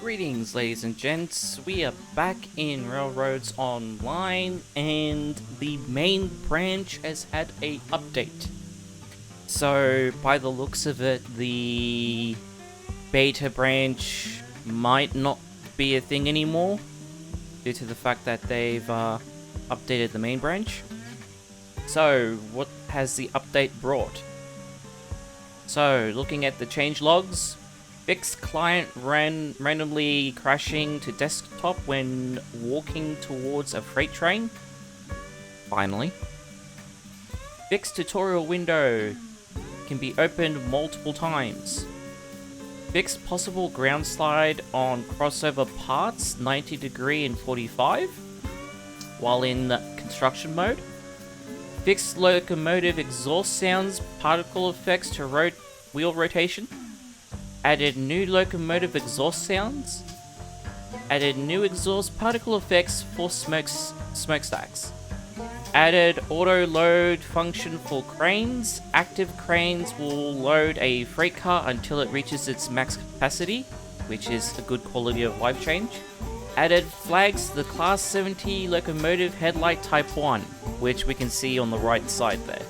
Greetings, ladies and gents. We are back in Railroads Online, and the main branch has had a update. So, by the looks of it, the beta branch might not be a thing anymore, due to the fact that they've updated the main branch. So, what has the update brought? So, looking at the change logs, fixed client randomly crashing to desktop when walking towards a freight train. Finally. Fixed tutorial window can be opened multiple times. Fixed possible ground slide on crossover parts 90 degree and 45 while in construction mode. Fixed locomotive exhaust sounds, particle effects to wheel rotation. Added new locomotive exhaust sounds. Added new exhaust particle effects for smokestacks. Added auto load function for cranes. Active cranes will load a freight car until it reaches its max capacity, which is a good quality of life change. Added flags to the Class 70 locomotive headlight Type 1, which we can see on the right side there.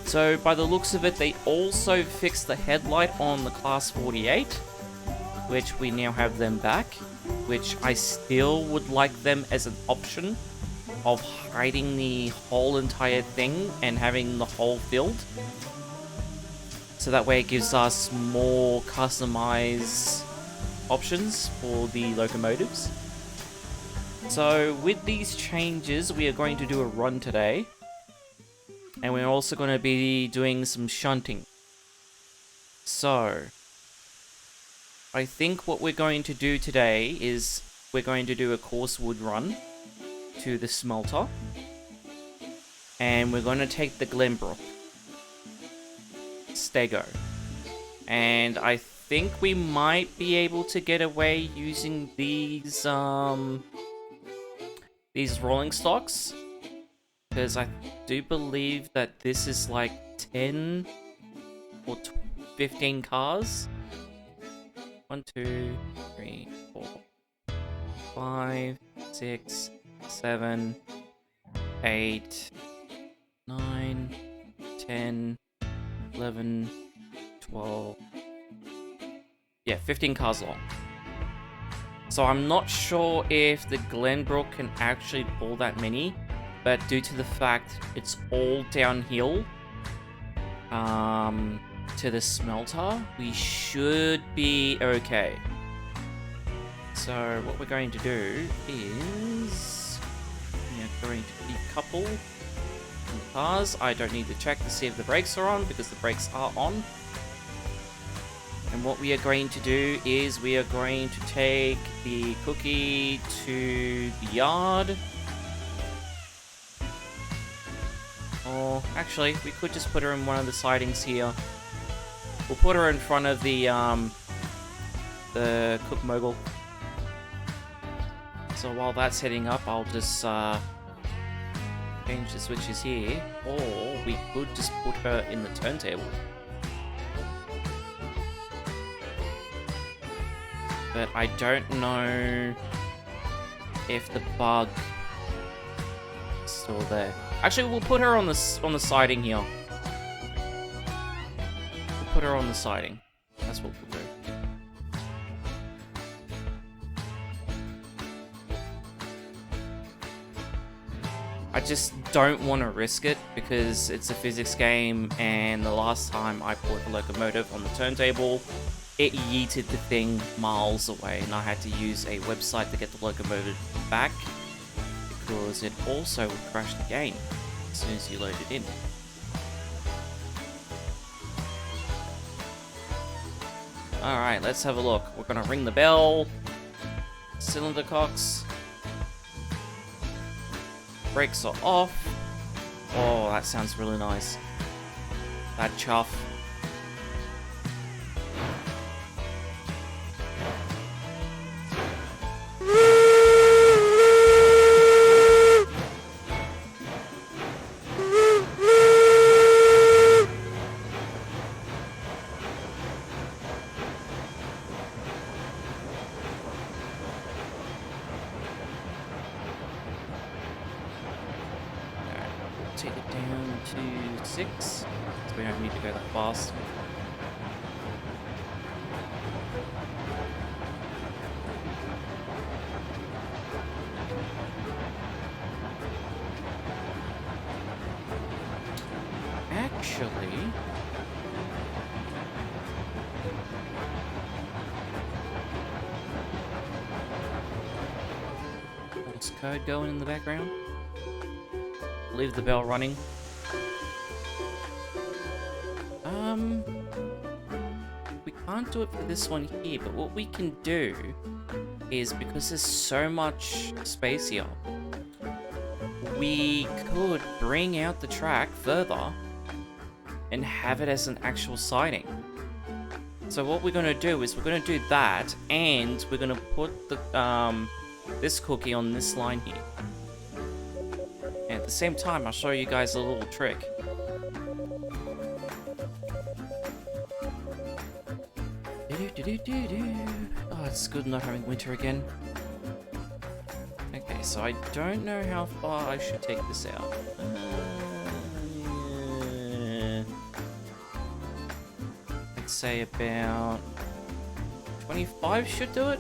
So, by the looks of it, they also fixed the headlight on the Class 48, which we now have them back, which I still would like them as an option of hiding the whole entire thing and having the hole filled. So that way it gives us more customized options for the locomotives. So, with these changes, we are going to do a run today. And we're also going to be doing some shunting. So, I think what we're going to do today is we're going to do a coarse wood run to the smelter. And we're going to take the Glenbrook Stego. And I think we might be able to get away using these rolling stocks. Because I do believe that this is like 10 or 15 cars. 1, 2, 3, 4, 5, 6, 7, 8, 9, 10, 11, 12. Yeah, 15 cars long. So I'm not sure if the Glenbrook can actually pull that many. But due to the fact it's all downhill to the smelter, we should be okay. So what we're going to do is we are going to decouple the cars. I don't need to check to see if the brakes are on because the brakes are on. And what we are going to do is we are going to take the cookie to the yard. Or, actually, we could just put her in one of the sidings here. We'll put her in front of the Cook Mogul. So while that's heading up, I'll just change the switches here. Or we could just put her in the turntable. But I don't know if the bug is still there. Actually, we'll put her on the siding here. We'll put her on the siding. That's what we'll do. I just don't want to risk it because it's a physics game, and the last time I put a locomotive on the turntable, it yeeted the thing miles away, and I had to use a website to get the locomotive back. Because it also would crash the game as soon as you load it in. Alright, let's have a look. We're gonna ring the bell. Cylinder cocks. Brakes are off. Oh, that sounds really nice. That chuff. take it down to 6, so we don't need to go that fast. Actually, what's code going in the background? Leave the bell running. We can't do it for this one here, but what we can do is, because there's so much space here, we could bring out the track further and have it as an actual siding. So what we're going to do is we're going to do that, and we're going to put the this cookie on this line here. And at the same time, I'll show you guys a little trick. Oh, it's good not having winter again. Okay, so I don't know how far I should take this out. Let's say about 25 should do it.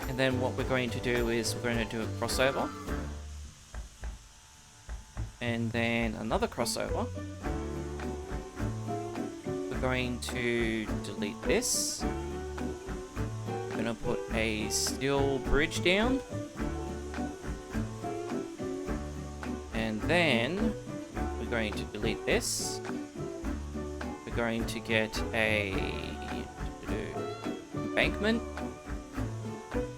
And then what we're going to do is we're going to do a crossover. And then another crossover. We're going to delete this. We're going to put a steel bridge down. And then we're going to delete this. We're going to get a embankment.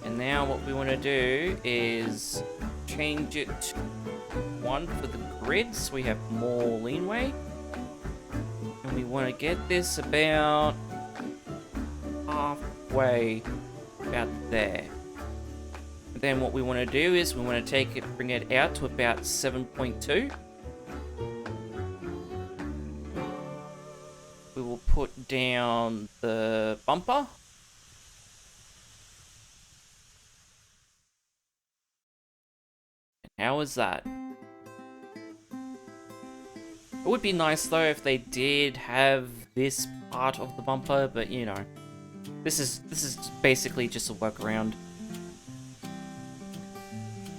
And now what we want to do is change it to 1 for the grid so we have more leanway. And we want to get this about halfway about there. And then what we want to do is we want to take it, bring it out to about 7.2. We will put down the bumper. How is that? It would be nice though if they did have this part of the bumper, but you know, this is basically just a workaround.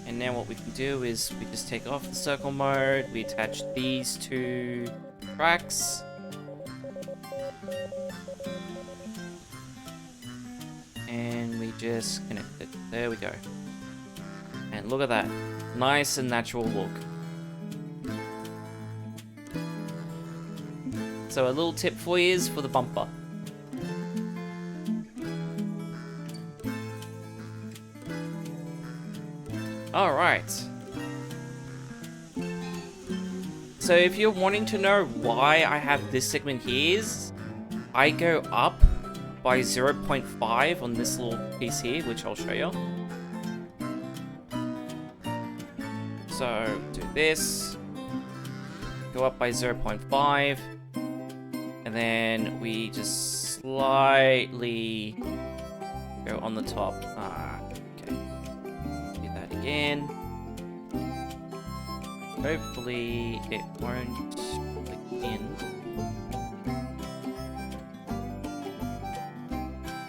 And now what we can do is we just take off the circle mode, we attach these two tracks. And we just connect it. There we go. And look at that. Nice and natural look. So a little tip for you is for the bumper. Alright. So if you're wanting to know why I have this segment here, is I go up by 0.5 on this little piece here, which I'll show you. So do this, go up by 0.5, and then we just slightly go on the top. Okay. Do that again. Hopefully it won't click in.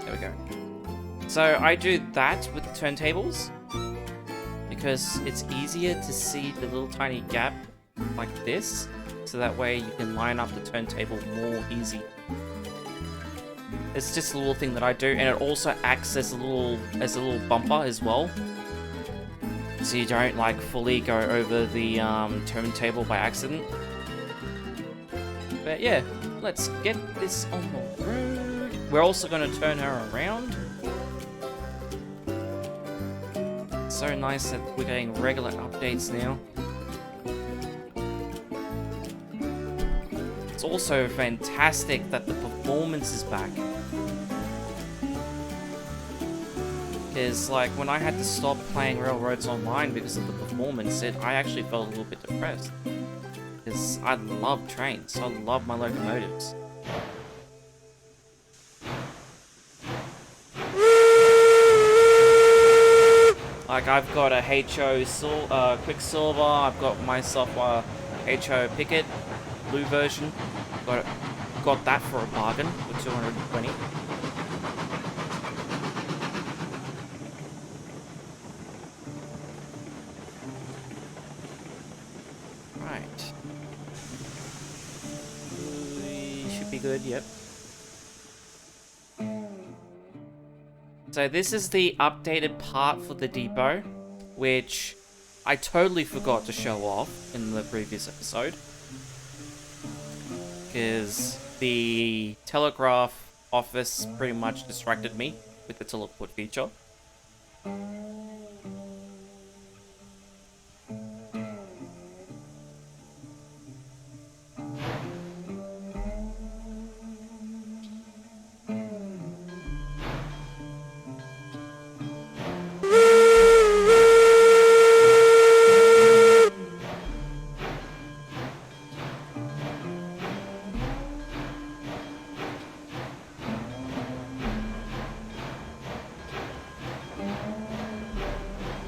There we go. So I do that with the turntables, because it's easier to see the little tiny gap like this, so that way you can line up the turntable more easy. It's just a little thing that I do, and it also acts as a little bumper as well, so you don't like fully go over the turntable by accident. But yeah, let's get this on the road. We're also going to turn her around. So nice that we're getting regular updates now. It's also fantastic that the performance is back. Because like when I had to stop playing Railroads Online because of the performance, I actually felt a little bit depressed. Because I love trains, I love my locomotives. Like Like, I've got a Quicksilver, I've got myself a HO Picket, blue version. Got that for a bargain for 220. Right. We should be good, yep. So this is the updated part for the depot, which I totally forgot to show off in the previous episode. Because the telegraph office pretty much distracted me with the teleport feature.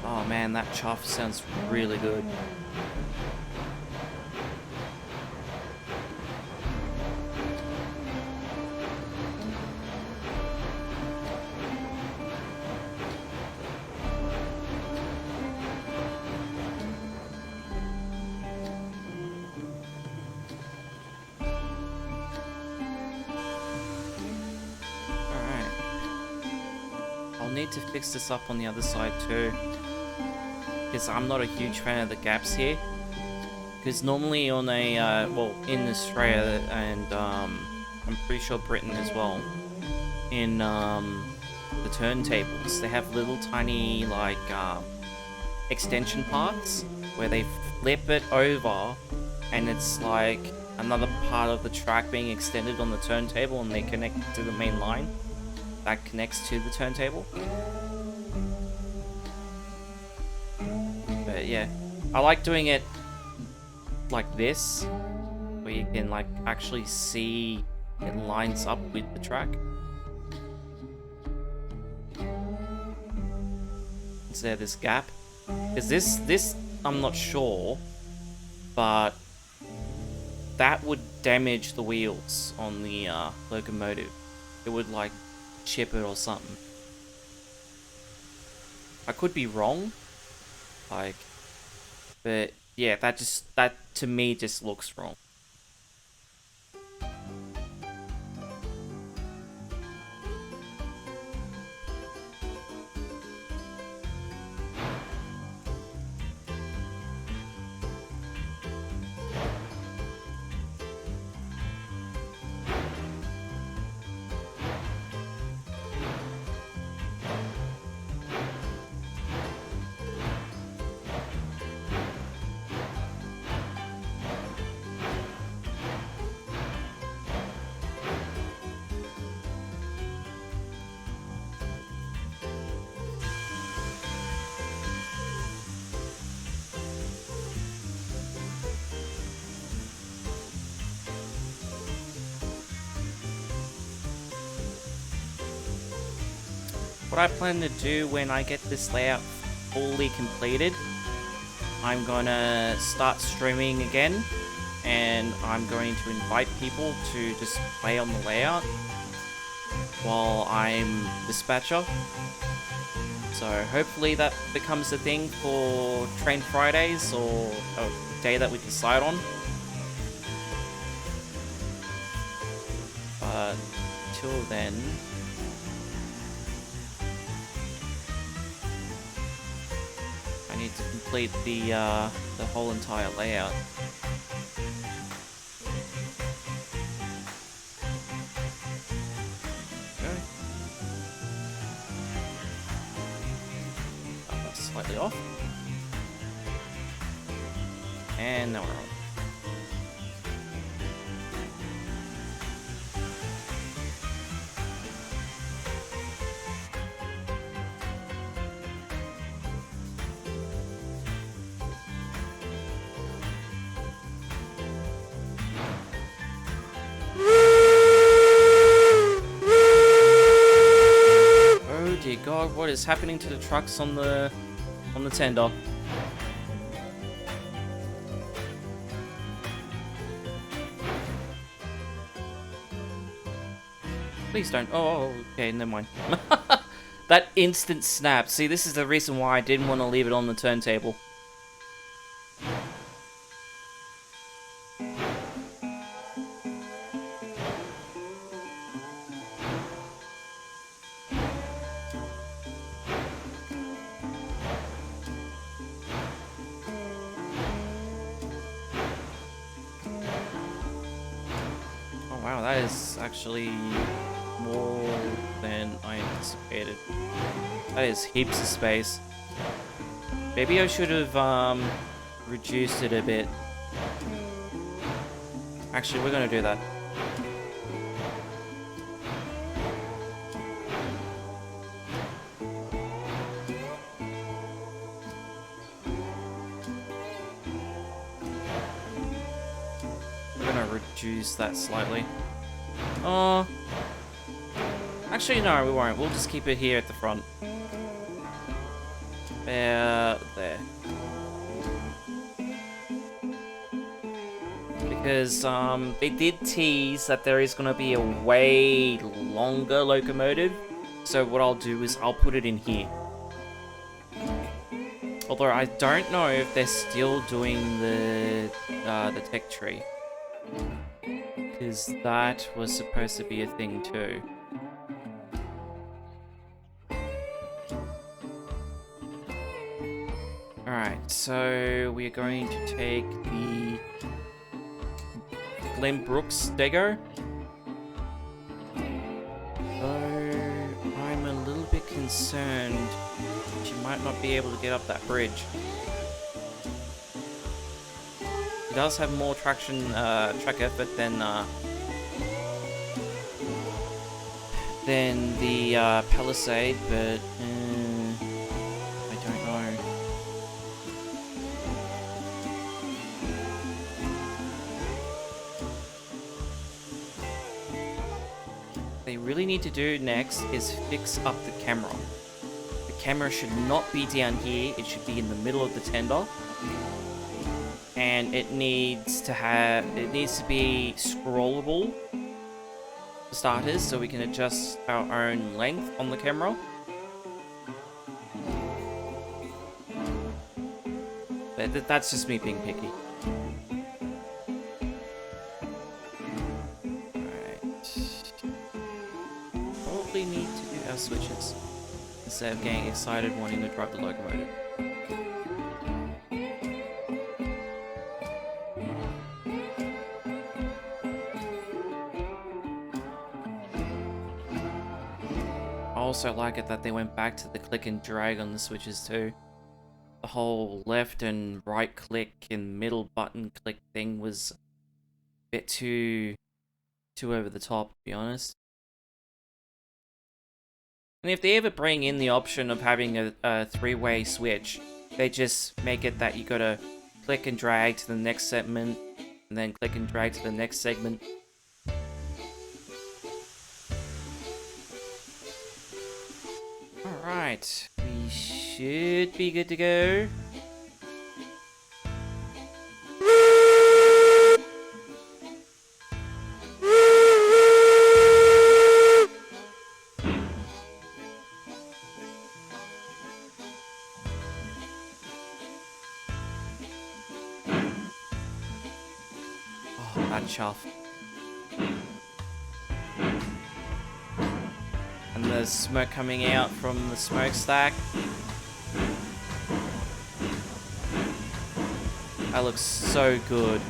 Oh man, that chuff sounds really good. Need to fix this up on the other side too, because I'm not a huge fan of the gaps here, because normally on a well, in Australia and I'm pretty sure Britain as well, in the turntables they have little tiny like extension parts where they flip it over and it's like another part of the track being extended on the turntable, and they connect to the main line that connects to the turntable. But yeah, I like doing it like this, where you can like actually see it lines up with the track. Is there this gap? Is this I'm not sure, but that would damage the wheels on the locomotive. It would like chip it or something. I could be wrong, like, but yeah, that to me just looks wrong. What I plan to do when I get this layout fully completed, I'm gonna start streaming again, and I'm going to invite people to just play on the layout while I'm dispatcher. So hopefully that becomes a thing for Train Fridays, or a day that we decide on. But till then, I need to complete the whole entire layout. Okay. Slightly off. And now we're on. God, what is happening to the trucks on the on the tender. Please don't. Oh, okay, never mind. That instant snap. See, this is the reason why I didn't want to leave it on the turntable. Oh wow, that is actually more than I anticipated. That is heaps of space. Maybe I should have reduced it a bit. Actually, we're gonna do that. We're gonna reduce that slightly. Oh. Actually, no, we won't. We'll just keep it here at the front. There. Because, they did tease that there is gonna be a way longer locomotive. So what I'll do is I'll put it in here. Although I don't know if they're still doing the tech tree. Because that was supposed to be a thing too. Alright, so we're going to take the Glen Brooks Dego. Though I'm a little bit concerned she might not be able to get up that bridge. It does have more traction, track effort than the Palisade, but I don't know. What they really need to do next is fix up the camera. The camera should not be down here, it should be in the middle of the tender. And it needs to be scrollable for starters, so we can adjust our own length on the camera. But that's just me being picky. Alright. Probably need to do our switches instead of getting excited wanting to drive the locomotive. I also like it that they went back to the click and drag on the switches too. The whole left and right click and middle button click thing was a bit too over the top, to be honest. And if they ever bring in the option of having a three-way switch, they just make it that you gotta click and drag to the next segment, and then click and drag to the next segment. Alright, we should be good to go. Oh, that chuff. And there's smoke coming out from the smokestack. That looks so good.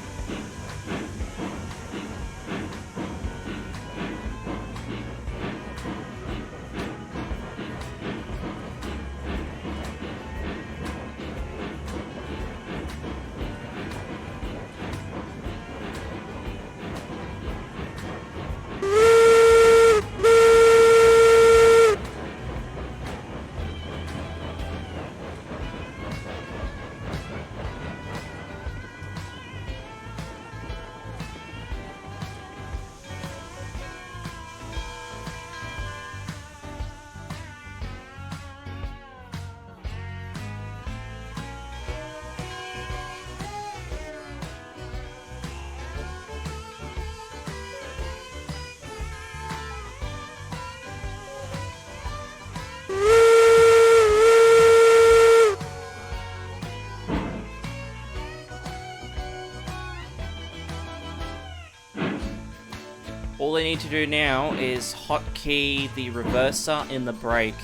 need to do now is hotkey the reverser in the brake.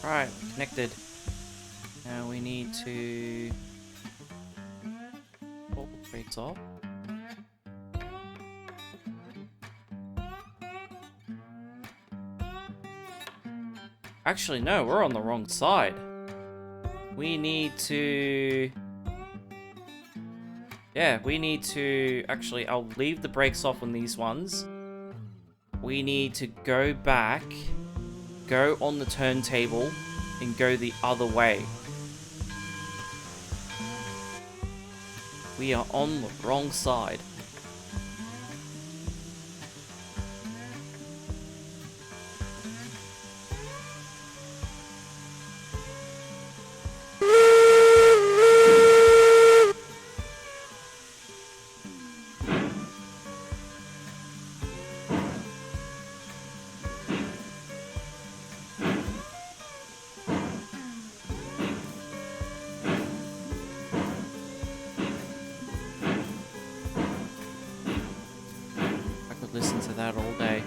Right, connected. Now we need to pull the brakes off. Actually, no, we're on the wrong side. We need to... Yeah, we need to... Actually, I'll leave the brakes off on these ones. We need to go back, go on the turntable, and go the other way. We are on the wrong side. Listen to that all day.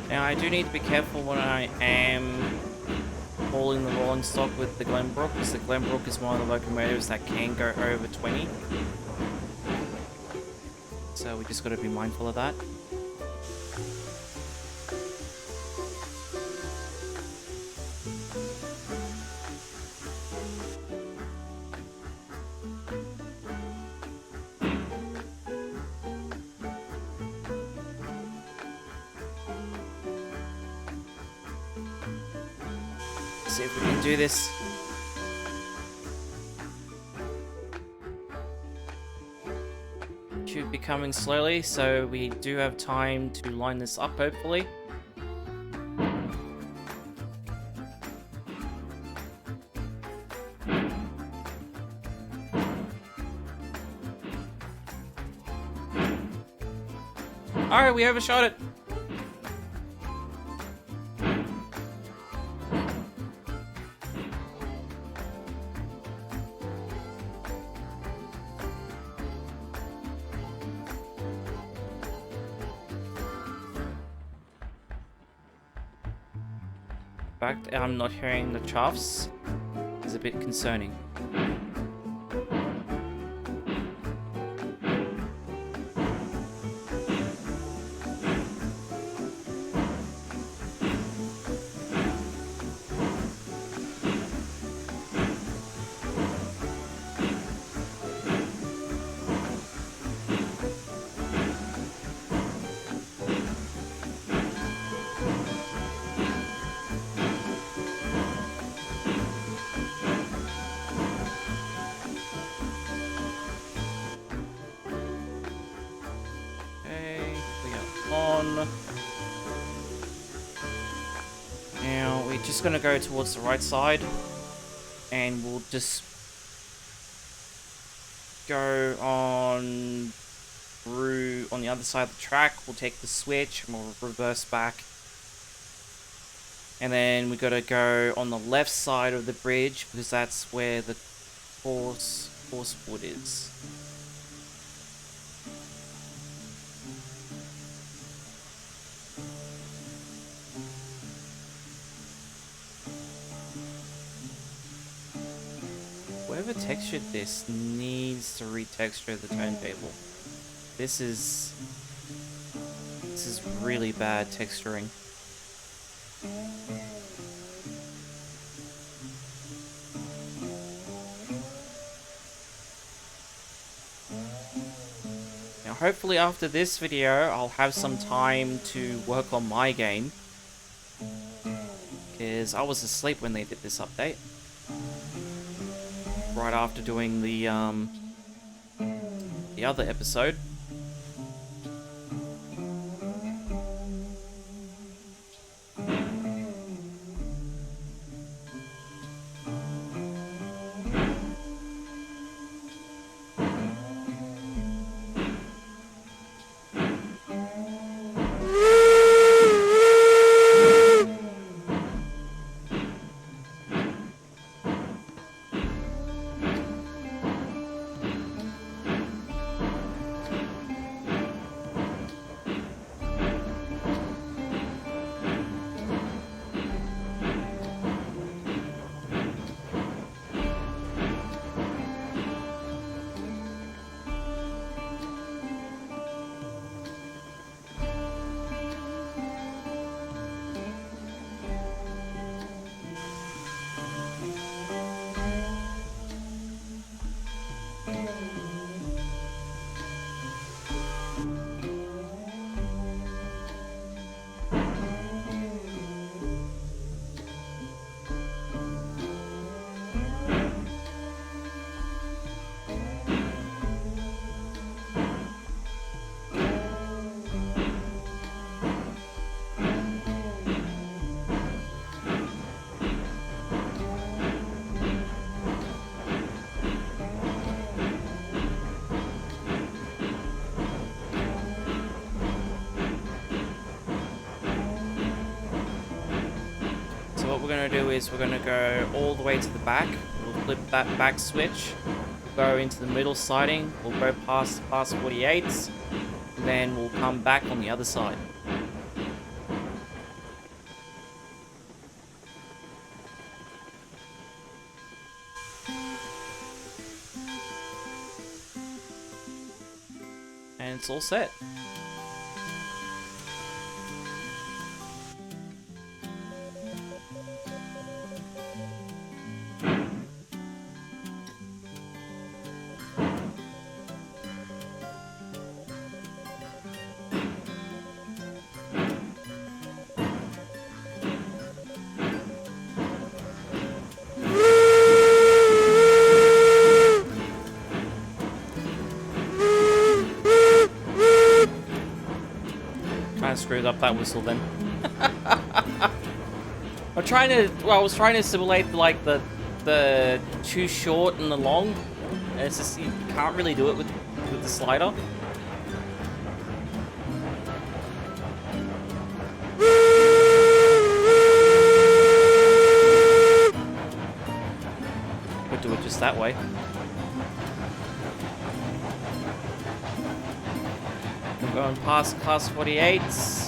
Now, I do need to be careful when I am hauling the rolling stock with the Glenbrook, because the Glenbrook is one of the locomotives that can go over 20. So we just got to be mindful of that. See if we can do this. Should be coming slowly, so we do have time to line this up, hopefully. Alright, we overshot it. The fact that I'm not hearing the chuffs is a bit concerning. Now we're just gonna go towards the right side, and we'll just go on through on the other side of the track. We'll take the switch and we'll reverse back, and then we gotta go on the left side of the bridge because that's where the coarse wood is. Whoever textured this needs to retexture the turntable. This is really bad texturing. Now hopefully after this video I'll have some time to work on my game, because I was asleep when they did this update. Right after doing the other episode. What we're going to do is we're going to go all the way to the back. We'll flip that back switch, go into the middle siding, we'll go past 48s, and then we'll come back on the other side. And it's all set. Screwed up that whistle then. I was trying to simulate like the too short and the long. And it's just you can't really do it with the slider. going past class 48s.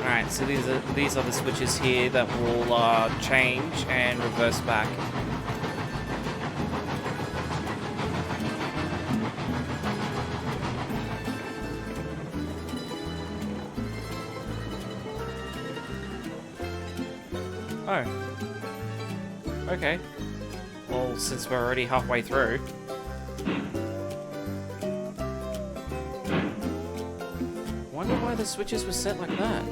Alright, so these are the switches here that will change and reverse back. Oh. Okay. Well, since we're already halfway through. Wonder why the switches were set like that.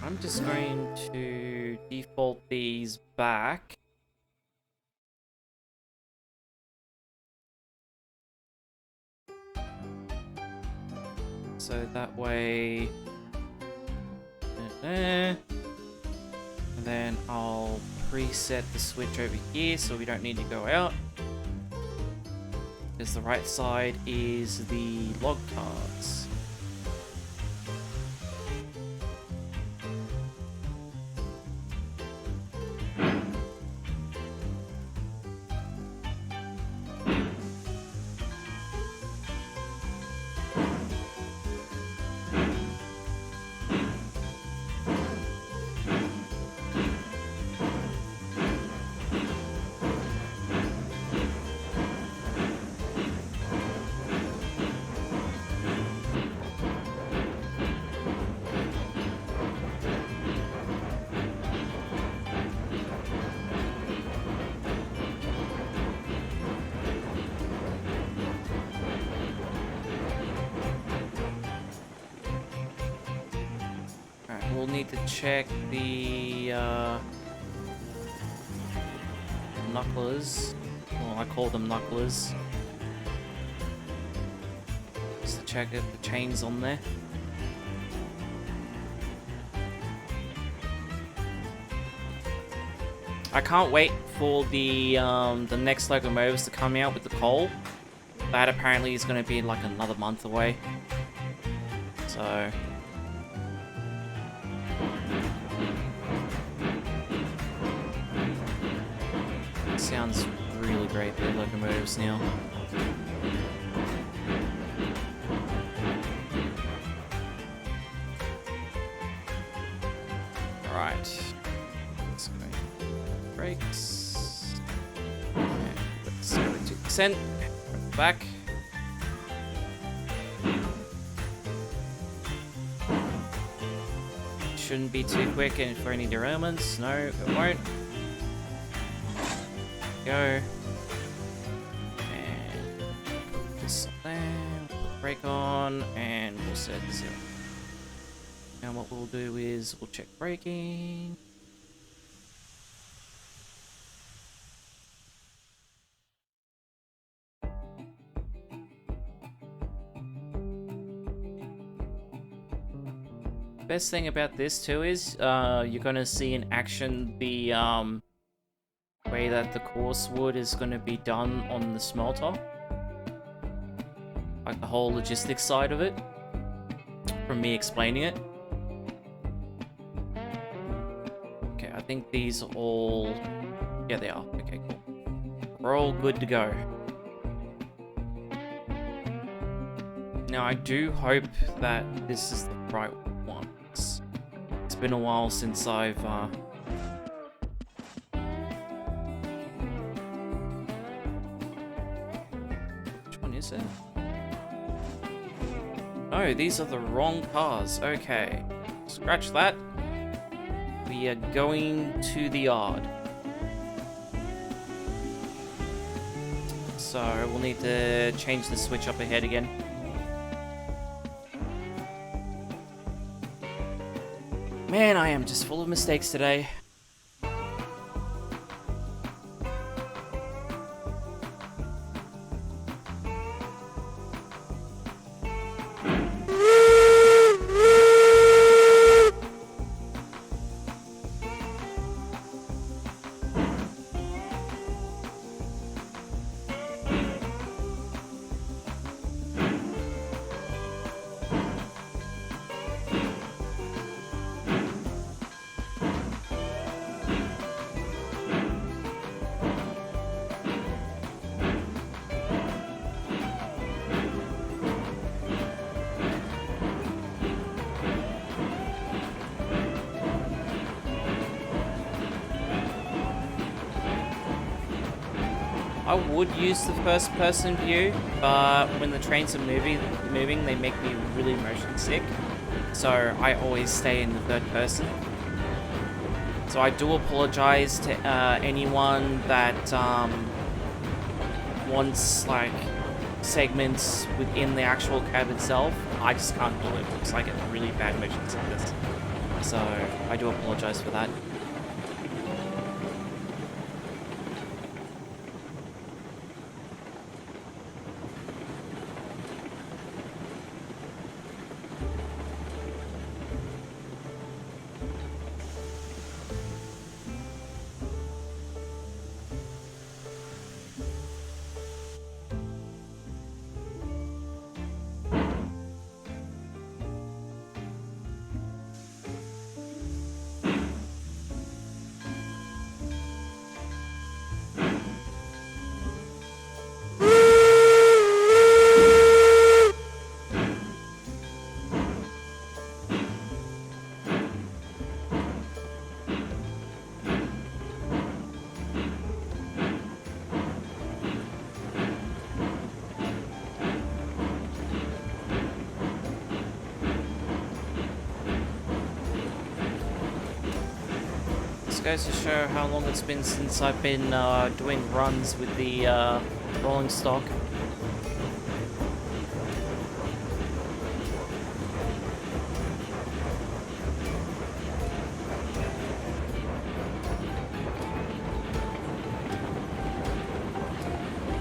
I'm just going to default these back. So that way... And then I'll preset the switch over here so we don't need to go out. Because the right side is the log cards. We'll need to check the knucklers. Well, I call them knucklers. Just to check if the chain's on there. I can't wait for the next locomotives to come out with the coal. That apparently is going to be like another month away. So... sounds really great, the locomotives now. Alright. Let's go. Brakes. And let's go to descent. Back. Shouldn't be too quick and for any derailments. No, it won't. Go. And put this on there, put the brake on, and we'll set 0. Now what we'll do is we'll check braking. Best thing about this too is you're gonna see in action the way that the coarse wood is going to be done on the smelter. Like the whole logistics side of it. From me explaining it. Okay, I think these are all... yeah, they are. Okay, cool. We're all good to go. Now, I do hope that this is the right one. It's been a while since I've... is it? Oh, these are the wrong cars. Okay. Scratch that. We are going to the yard. So, we'll need to change the switch up ahead again. Man, I am just full of mistakes today. I would use the first person view, but when the trains are moving, they make me really motion sick. So I always stay in the third person. So I do apologize to anyone that wants like segments within the actual cab itself. I just can't do it because I get really bad motion sickness. So I do apologize for that. Goes to show how long it's been since I've been doing runs with the rolling stock.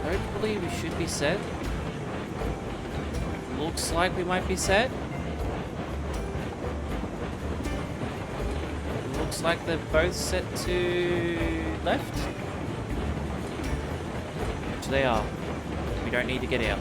Hopefully we should be set. Looks like we might be set. Looks like they're both set to left. Which they are. We don't need to get out.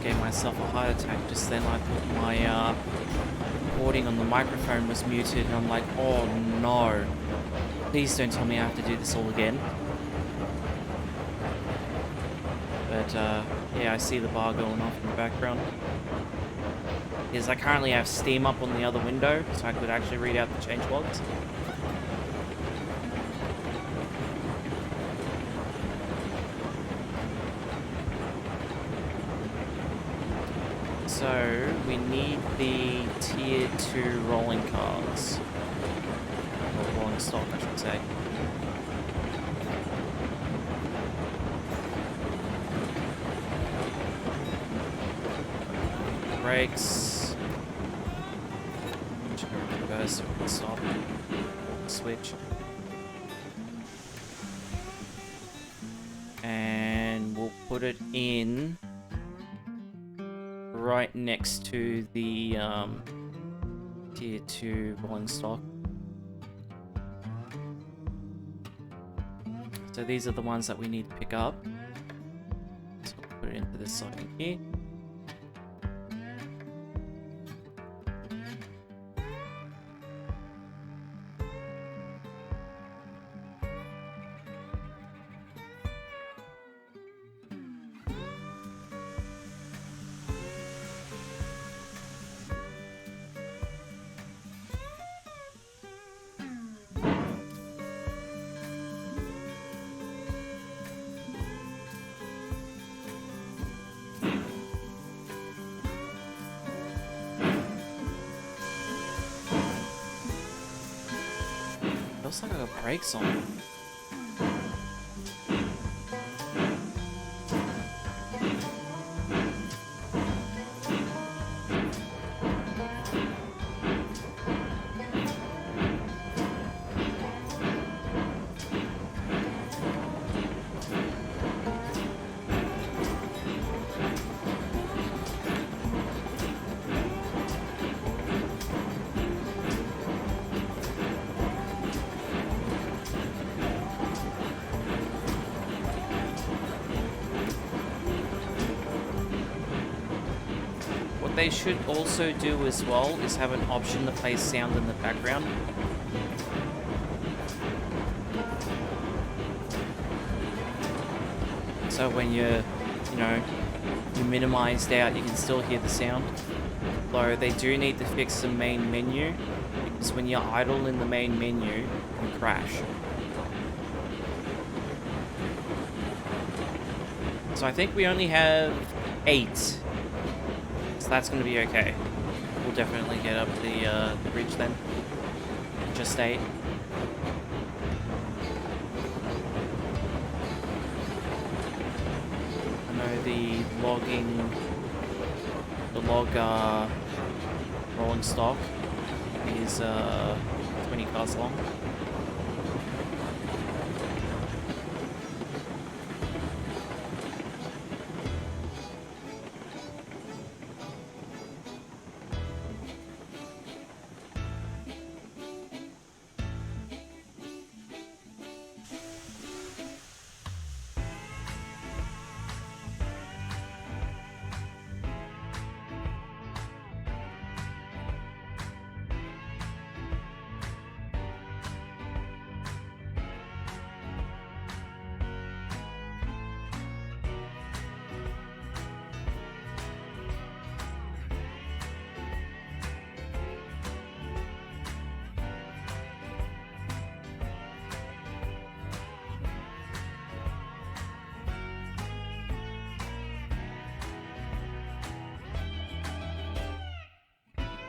Gave myself a heart attack just then. I thought my recording on the microphone was muted and I'm like, oh no, please don't tell me I have to do this all again. But yeah, I see the bar going off in the background. Because I currently have Steam up on the other window, so I could actually read out the change logs. So, we need the tier 2 rolling cars. Or rolling stock, I should say. Brakes. Reverse, we can stop. Switch. And we'll put it in right next to the tier 2 rolling stock. So these are the ones that we need to pick up. So we'll put it into this socket here. Looks like I got brakes on. they should also do as well is have an option to play sound in the background. So when you're minimized out, you can still hear the sound. Though they do need to fix the main menu, because when you're idle in the main menu, you crash. So I think we only have 8. So that's going to be okay. We'll definitely get up the bridge then. Just 8. The log rolling stock is 20 cars long.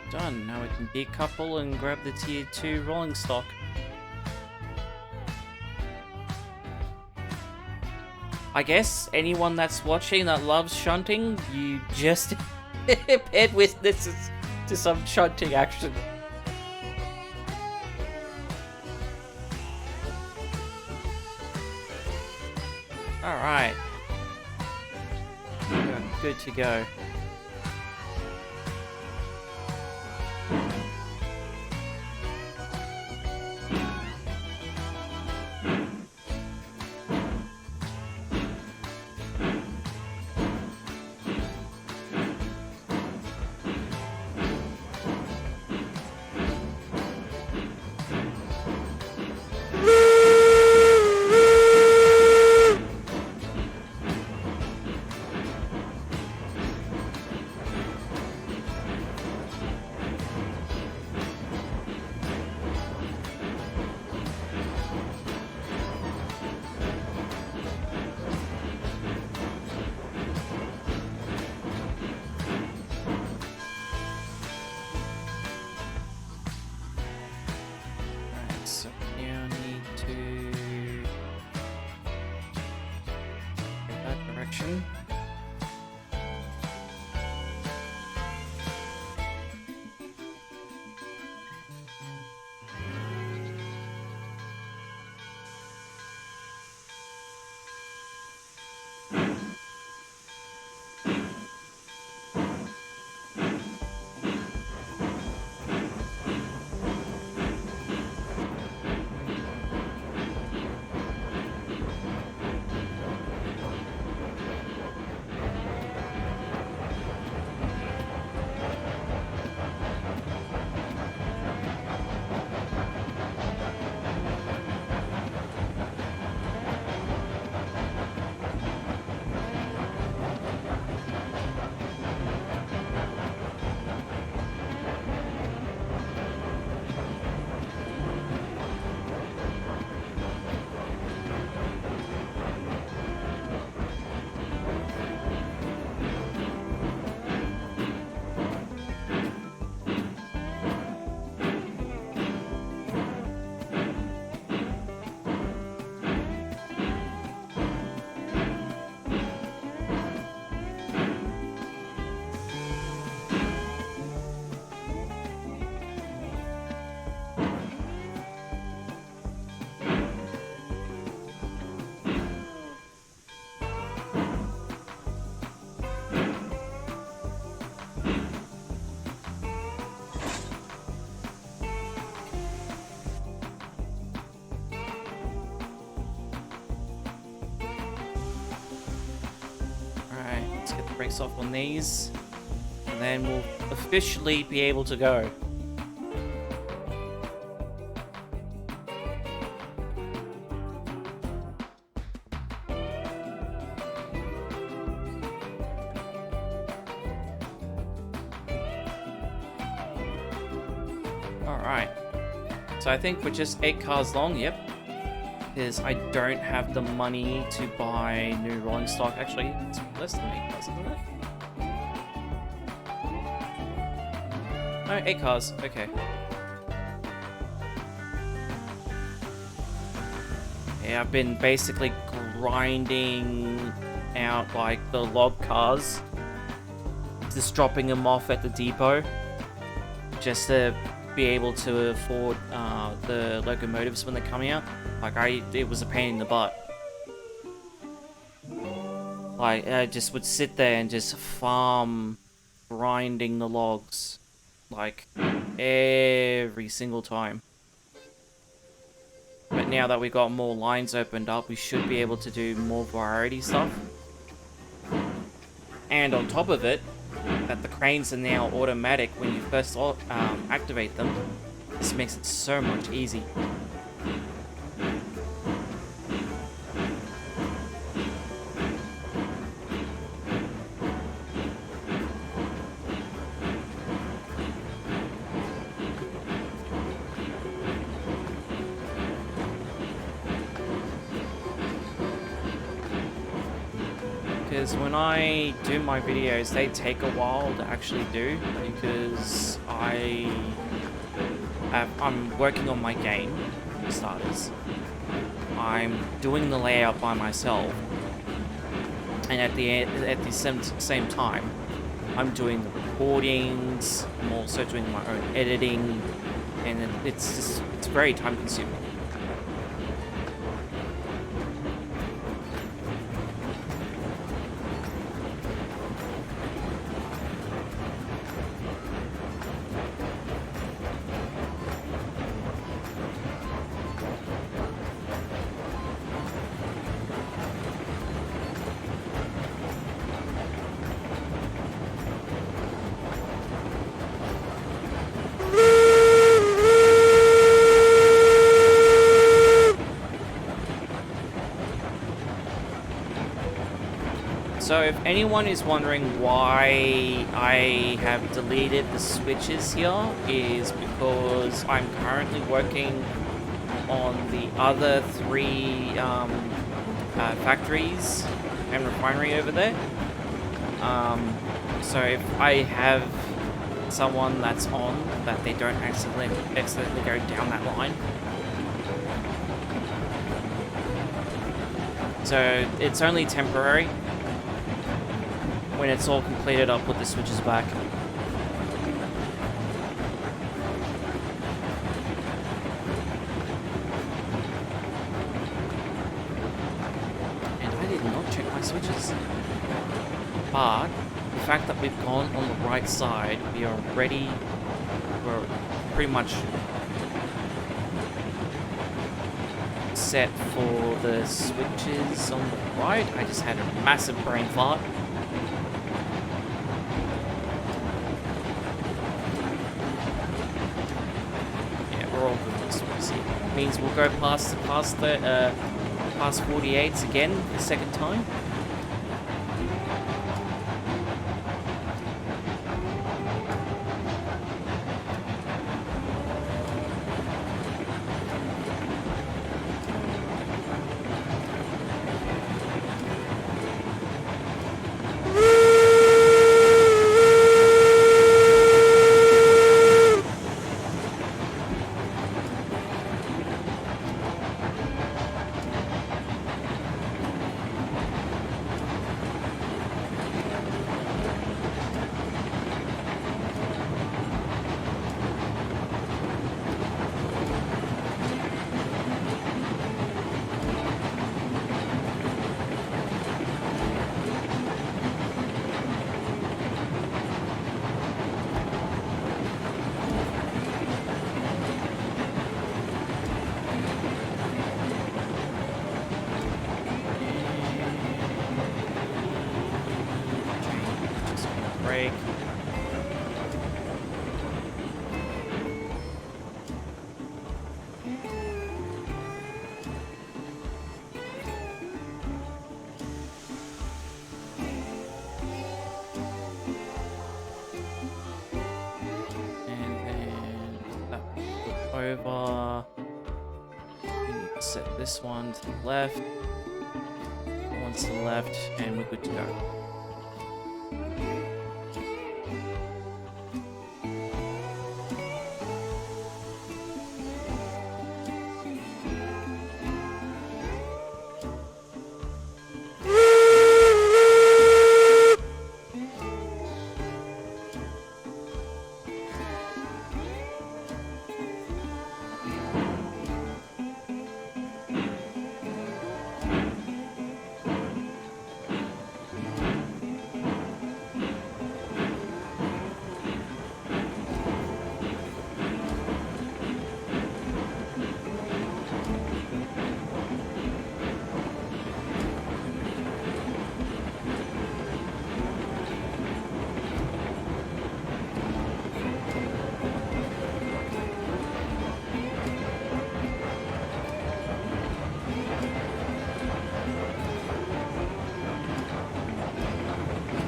Done. Now we can decouple and grab the tier 2 rolling stock. I guess anyone that's watching that loves shunting, you just bear witnesses to some shunting action. Alright. Good to go. Brakes off on these. and then we'll officially be able to go. Alright. So I think we're just 8 cars long, yep. Because I don't have the money to buy new rolling stock. Actually, it's less than 8 cars, isn't it? No, 8 cars. Okay. Yeah, I've been basically grinding out, like, the log cars. Just dropping them off at the depot. Just to be able to afford the locomotives when they're coming out. Like, it was a pain in the butt. Like, I just would sit there and just farm grinding the logs. Like, every single time. But now that we got more lines opened up, we should be able to do more variety stuff. And on top of it, that the cranes are now automatic when you first activate them. This makes it so much easier. Because when I do my videos, they take a while to actually do, because I'm working on my game, for starters. I'm doing the layout by myself, and at the same time, I'm doing the recordings. I'm also doing my own editing, and it's very time consuming. So if anyone is wondering why I have deleted the switches here, is because I'm currently working on the other 3 factories and refinery over there. So if I have someone that's on, that they don't accidentally go down that line. So it's only temporary. When it's all completed, I'll put the switches back. And I did not check my switches. But the fact that we've gone on the right side, we're pretty much set for the switches on the right. I just had a massive brain fart. Means we'll go past 48s again the second time. break. set this one to the left, one to the left, and we're good to go.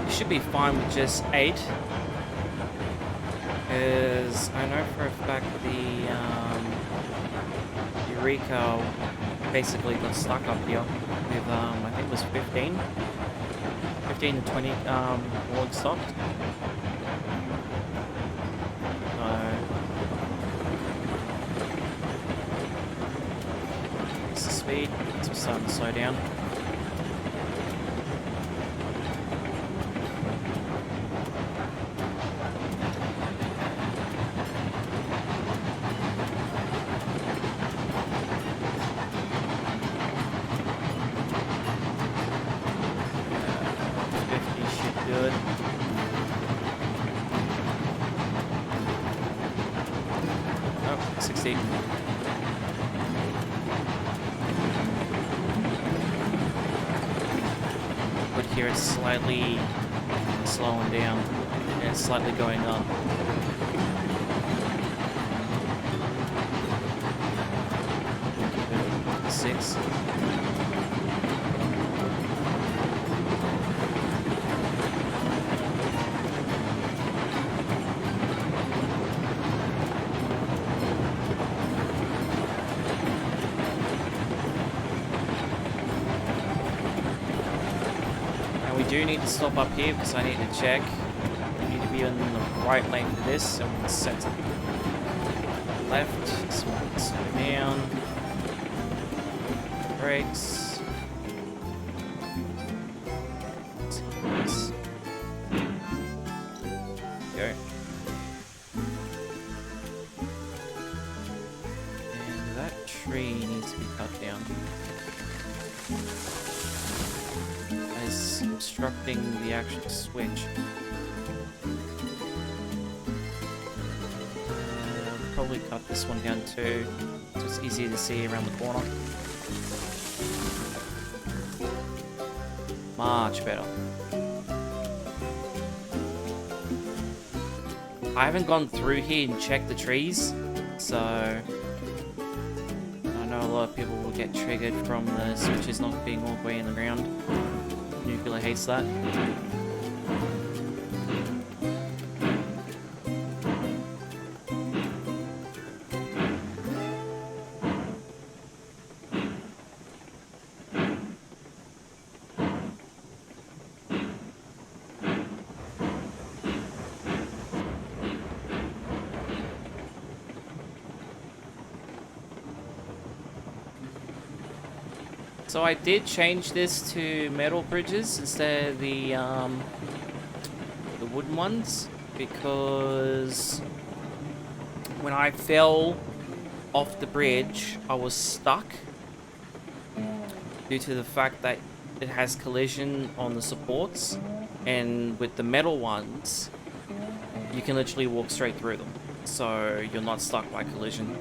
Should be fine with just 8, because I know for a fact the Eureka basically got stuck up here with I think it was 15 to 20 log stopped. It's the speed, so we're starting to slow down. Good. Oh, 60. But here it's slightly slowing down and it's slightly going up. Give it 6. We do need to stop up here because I need to check. We need to be in the right lane for this, so we'll set to the left, slow down, brakes. Go. And that tree needs to be cut down. Is obstructing the actual switch. Probably cut this one down too, so it's easier to see around the corner. Much better. I haven't gone through here and checked the trees, so I know a lot of people will get triggered from the switches not being all the way in the ground. Nuclear hates that. So I did change this to metal bridges instead of the wooden ones, because when I fell off the bridge, I was stuck due to the fact that it has collision on the supports, and with the metal ones, you can literally walk straight through them, so you're not stuck by collision.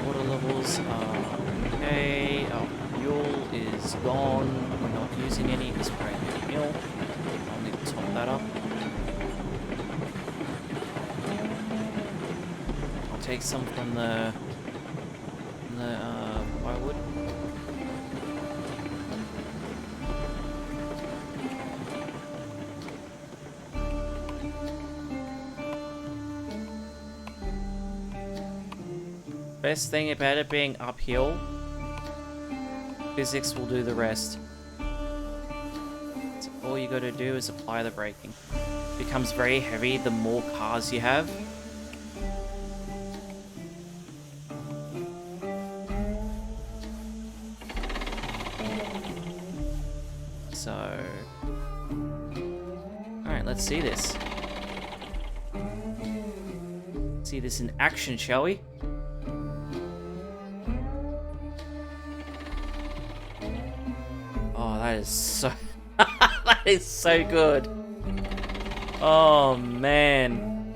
Water levels are take some from the firewood. Best thing about it being uphill, physics will do the rest. So all you gotta do is apply the braking. It becomes very heavy the more cars you have. So... Alright, let's see this. See this in action, shall we? Oh, that is so... that is so good. Oh, man.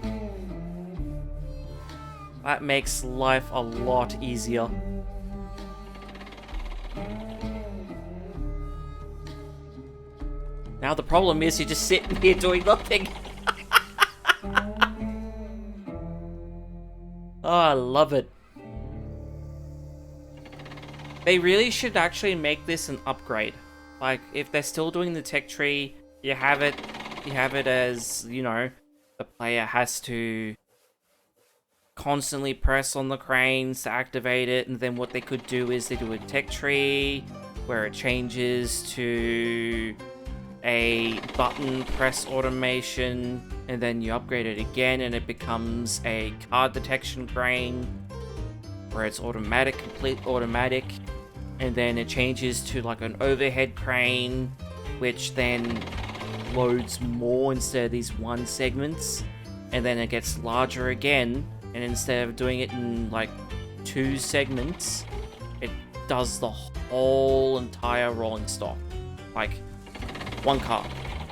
That makes life a lot easier. Now the problem is you're just sitting here doing nothing. Oh, I love it. They really should actually make this an upgrade. Like, if they're still doing the tech tree, you have it as, you know, the player has to constantly press on the cranes to activate it, and then what they could do is they do a tech tree where it changes to a button press automation, and then you upgrade it again and it becomes a card detection crane where it's automatic, complete automatic, and then it changes to like an overhead crane which then loads more instead of these one segments, and then it gets larger again, and instead of doing it in like 2 segments, it does the whole entire rolling stock. Like, one car,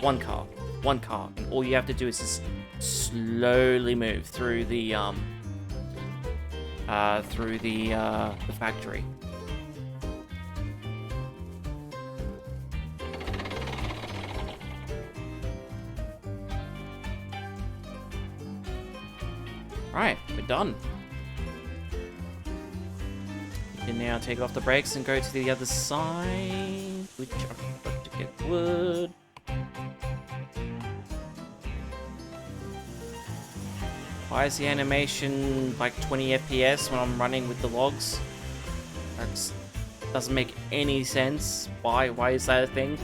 one car, one car, and all you have to do is just slowly move through the factory. Right, we're done. You can now take off the brakes and go to the other side, which I've got to get wood. Why is the animation like 20 FPS when I'm running with the logs? That doesn't make any sense. Why is that a thing?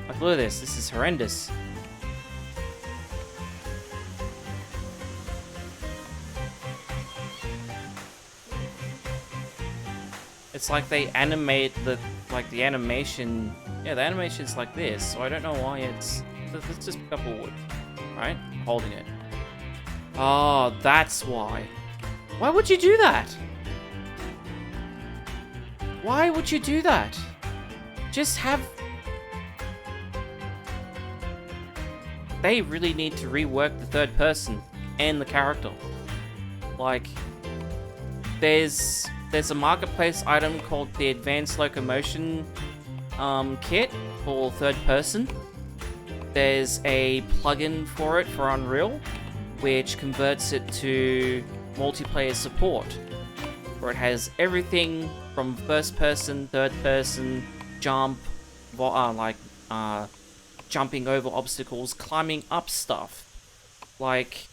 Like, look at this. This is horrendous. It's like they animate the animation. Yeah, the animation's like this, so I don't know why it's... Let's just pick up a wood, right? Holding it. Oh, that's why. Why would you do that? Why would you do that? Just have... They really need to rework the third person and the character. Like, there's a marketplace item called the Advanced Locomotion kit for third person. There's a plugin for it for Unreal, which converts it to multiplayer support, where it has everything from first person, third person, jump, jumping over obstacles, climbing up stuff, like,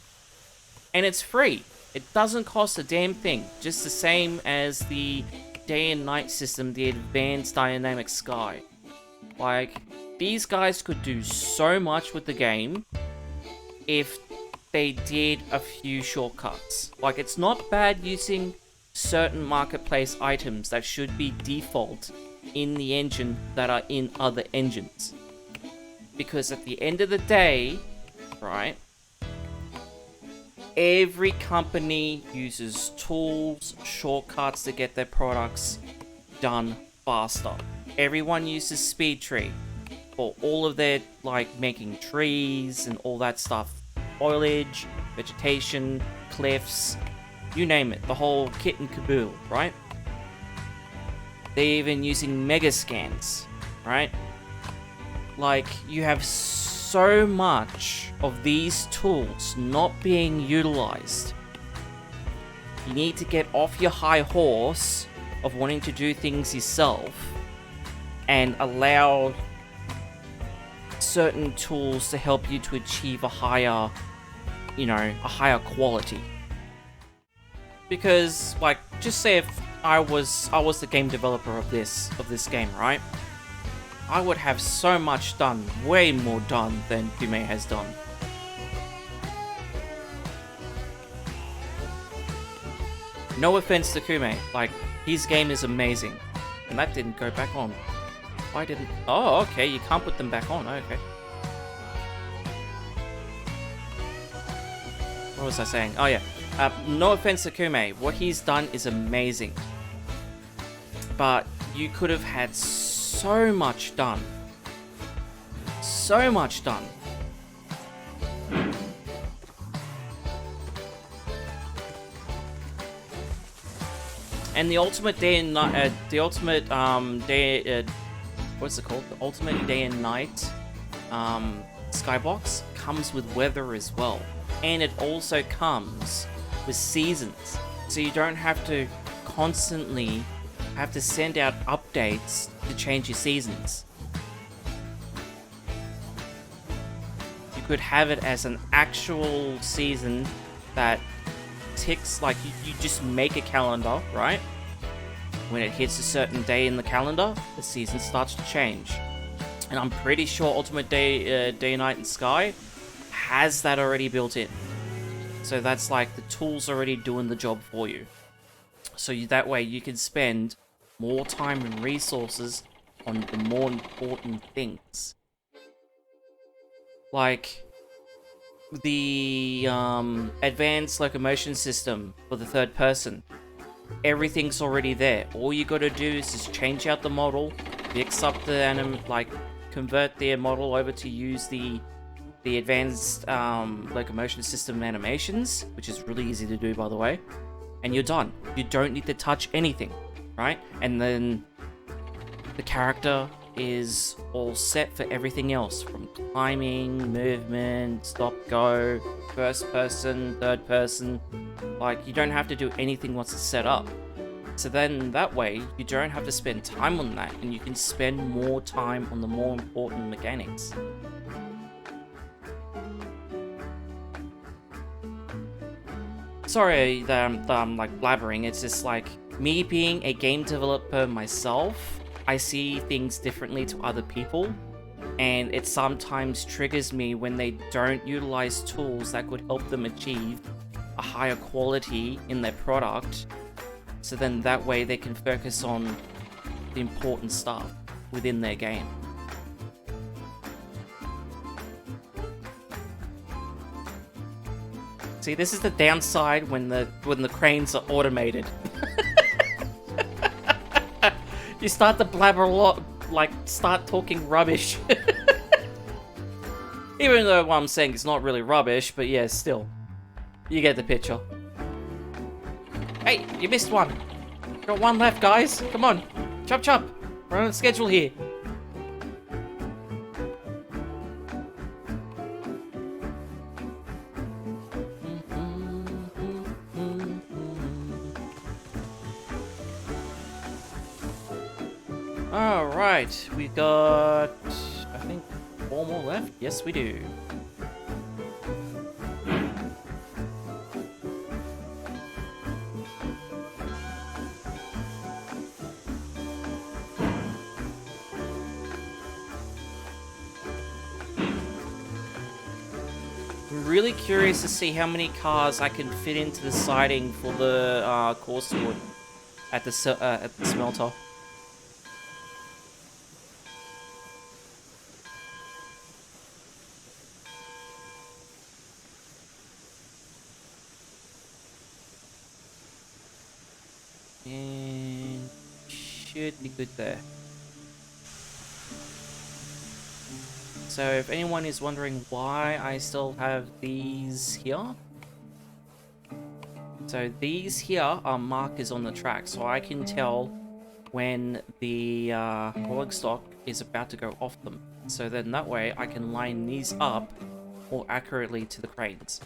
and it's free. It doesn't cost a damn thing, just the same as the day and night system, the Advanced Dynamic Sky. Like, these guys could do so much with the game if they did a few shortcuts. Like, it's not bad using certain marketplace items that should be default in the engine that are in other engines. Because at the end of the day, right, every company uses tools, shortcuts to get their products done faster. Everyone uses SpeedTree for all of their, like, making trees and all that stuff. Foliage, vegetation, cliffs, you name it. The whole kit and caboodle, right? They're even using mega scans, right? Like, you have so much of these tools not being utilized You need to get off your high horse of wanting to do things yourself and allow certain tools to help you to achieve a higher, you know, a higher quality. Because, like, just say if I was the game developer of this game, right? I would have so much done, way more done than Kume has done. No offense to Kume, like, his game is amazing. And that didn't go back on. Why didn't... Oh, okay, you can't put them back on, okay. What was I saying? Oh, yeah. No offense to Kume, what he's done is amazing. But you could have had so much done. So much done. And the ultimate day and night, what's it called? The ultimate day and night skybox comes with weather as well. And it also comes with seasons. So you don't have to constantly have to send out updates to change your seasons. You could have it as an actual season that ticks, like you just make a calendar, right? When it hits a certain day in the calendar, the season starts to change. And I'm pretty sure Ultimate Day, Night, and Sky has that already built in. So that's like the tool's already doing the job for you. So that way you can spend more time and resources on the more important things. Like the advanced locomotion system for the third person. Everything's already there. All you gotta do is just change out the model, fix up the convert their model over to use the advanced locomotion system animations, which is really easy to do, by the way, and you're done. You don't need to touch anything, right? And then the character is all set for everything else, from climbing, movement, stop, go, first person, third person. Like, you don't have to do anything once it's set up. So then that way, you don't have to spend time on that, and you can spend more time on the more important mechanics. Sorry that I'm like blabbering, it's just like, me being a game developer myself, I see things differently to other people, and it sometimes triggers me when they don't utilize tools that could help them achieve a higher quality in their product, so then that way they can focus on the important stuff within their game. See, this is the downside when the cranes are automated. You start to blabber a lot, like start talking rubbish. Even though what I'm saying is not really rubbish, but yeah, still. You get the picture. Hey, you missed one. Got one left, guys. Come on. Chop chop. We're on a schedule here. Alright, we've got, I think, 4 more left. Yes, we do. I'm really curious to see how many cars I can fit into the siding for the coarse wood at the smelter. And should be good there. So if anyone is wondering why I still have these here, so these here are markers on the track, so I can tell when the rolling stock is about to go off them. So then that way I can line these up more accurately to the cranes.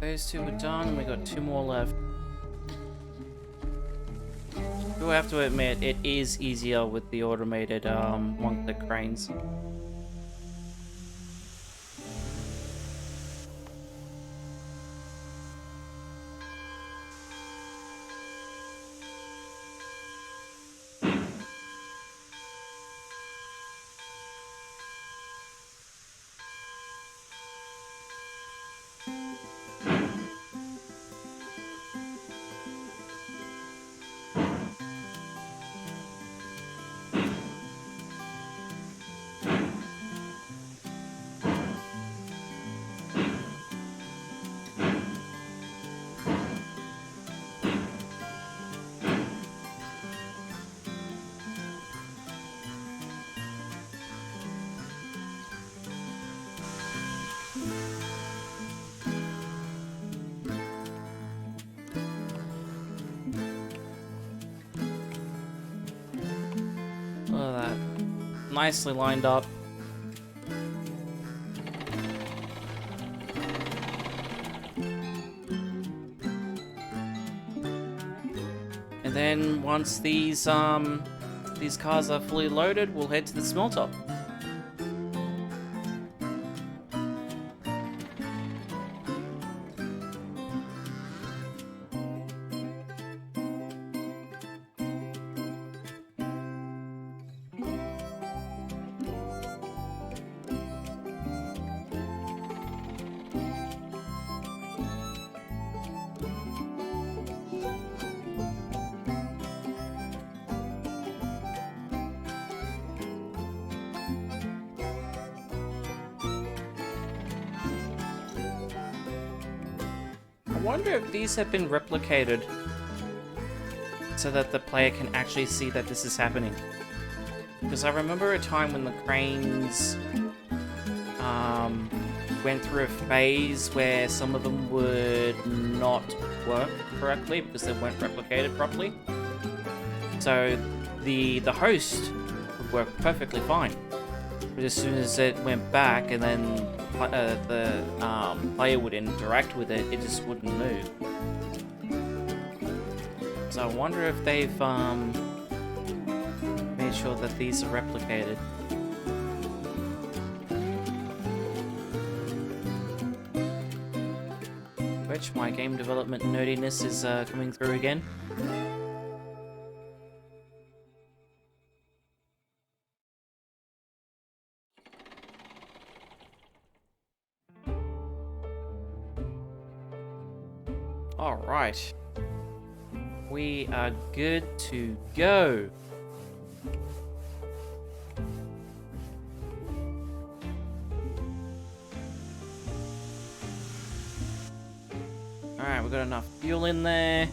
Those two were done. We got 2 more left. Do have to admit, it is easier with the automated one-click cranes. Look at that. Nicely lined up. And then once these cars are fully loaded, we'll head to the smelter. I wonder if these have been replicated so that the player can actually see that this is happening. Because I remember a time when the cranes went through a phase where some of them would not work correctly because they weren't replicated properly. So the host would work perfectly fine. But as soon as it went back and then the player would interact with it, it just wouldn't move. So I wonder if they've made sure that these are replicated. Which my game development nerdiness is coming through again. Alright. We are good to go. Alright, we've got enough fuel in there.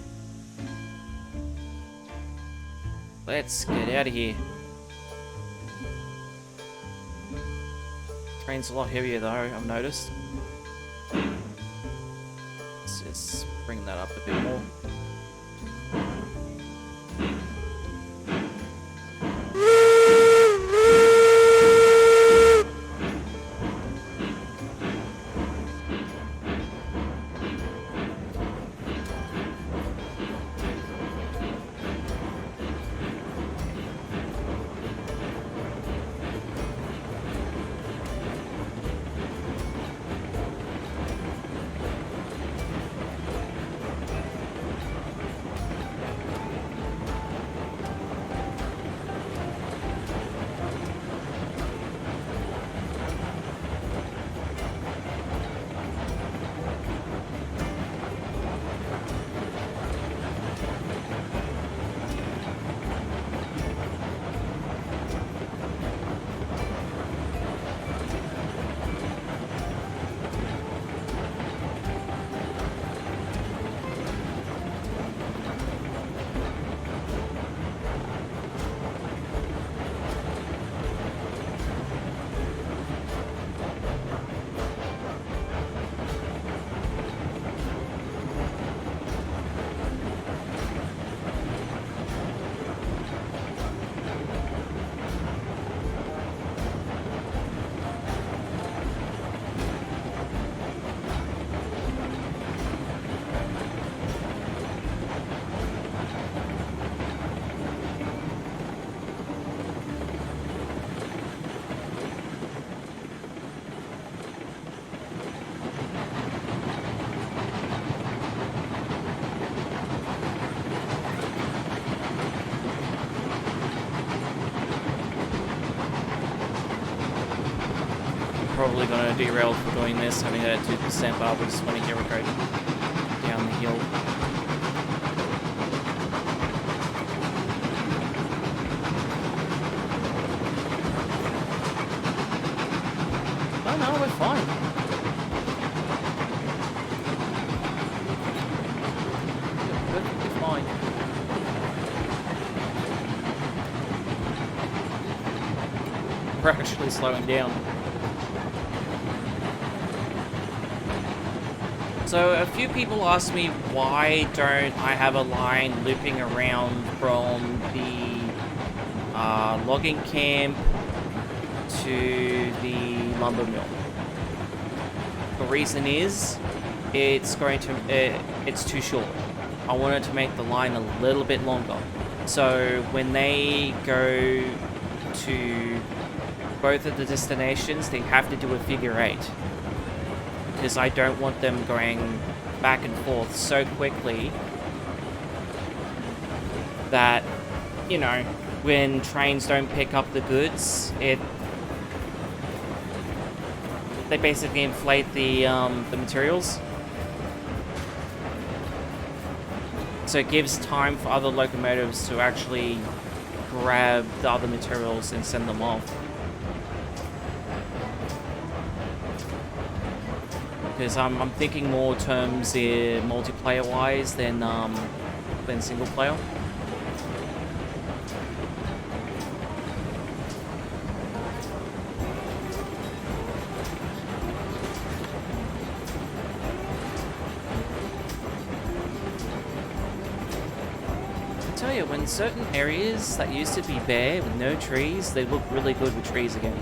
Let's get out of here. Train's a lot heavier though, I've noticed. Let's just bring that up a bit more. probably gonna derail for doing this, having it at 2%, but I just want to hear it go down the hill. Oh no, we're fine. We're perfectly fine. We're actually slowing down. So a few people ask me why don't I have a line looping around from the logging camp to the lumber mill. The reason is it's too short. I wanted to make the line a little bit longer. So when they go to both of the destinations, they have to do a figure 8. Because I don't want them going back and forth so quickly that, you know, when trains don't pick up the goods, they basically inflate the materials. So it gives time for other locomotives to actually grab the other materials and send them off. Because I'm thinking more terms multiplayer-wise than single player. I tell you, when certain areas that used to be bare with no trees, they look really good with trees again.